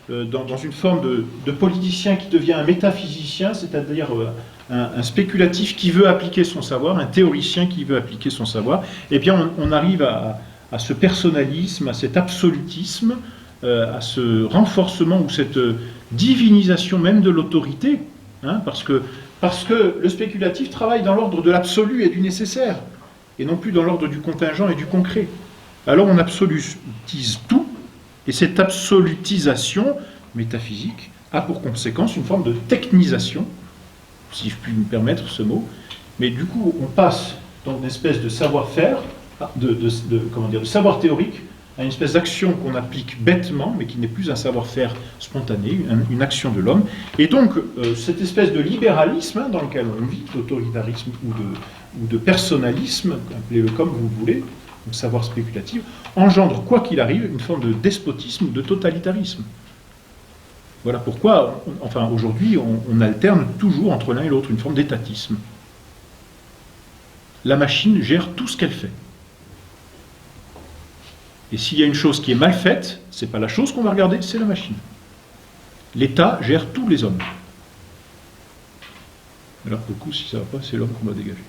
dans une forme de politicien qui devient un métaphysicien, c'est-à-dire un spéculatif qui veut appliquer son savoir, un théoricien qui veut appliquer son savoir, et bien on arrive à ce personnalisme, à cet absolutisme, à ce renforcement ou cette divinisation même de l'autorité, Hein, parce que le spéculatif travaille dans l'ordre de l'absolu et du nécessaire, et non plus dans l'ordre du contingent et du concret. Alors on absolutise tout, et cette absolutisation métaphysique a pour conséquence une forme de technisation, si je puis me permettre ce mot, mais du coup on passe dans une espèce de savoir-faire, de savoir théorique, à une espèce d'action qu'on applique bêtement, mais qui n'est plus un savoir-faire spontané, une action de l'homme. Et donc, cette espèce de libéralisme dans lequel on vit, d'autoritarisme ou de personnalisme, appelez-le comme vous voulez, donc savoir spéculatif, engendre, quoi qu'il arrive, une forme de despotisme ou de totalitarisme. Voilà pourquoi, aujourd'hui, on alterne toujours entre l'un et l'autre, une forme d'étatisme. La machine gère tout ce qu'elle fait. Et s'il y a une chose qui est mal faite, ce n'est pas la chose qu'on va regarder, c'est la machine. L'État gère tous les hommes. Alors, pour le coup, si ça ne va pas, c'est l'homme qu'on va dégager.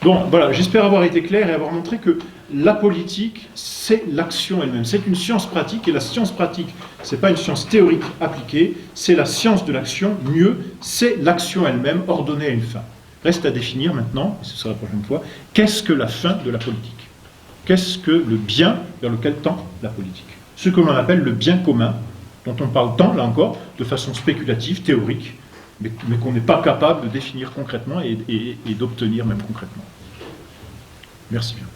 Bon, voilà, j'espère avoir été clair et avoir montré que la politique, c'est l'action elle-même. C'est une science pratique, et la science pratique, ce n'est pas une science théorique appliquée, c'est la science de l'action, mieux, c'est l'action elle-même, ordonnée à une fin. Reste à définir maintenant, et ce sera la prochaine fois, qu'est-ce que la fin de la politique ? Qu'est-ce que le bien vers lequel tend la politique? Ce que l'on appelle le bien commun, dont on parle tant, là encore, de façon spéculative, théorique, mais qu'on n'est pas capable de définir concrètement et d'obtenir même concrètement. Merci bien.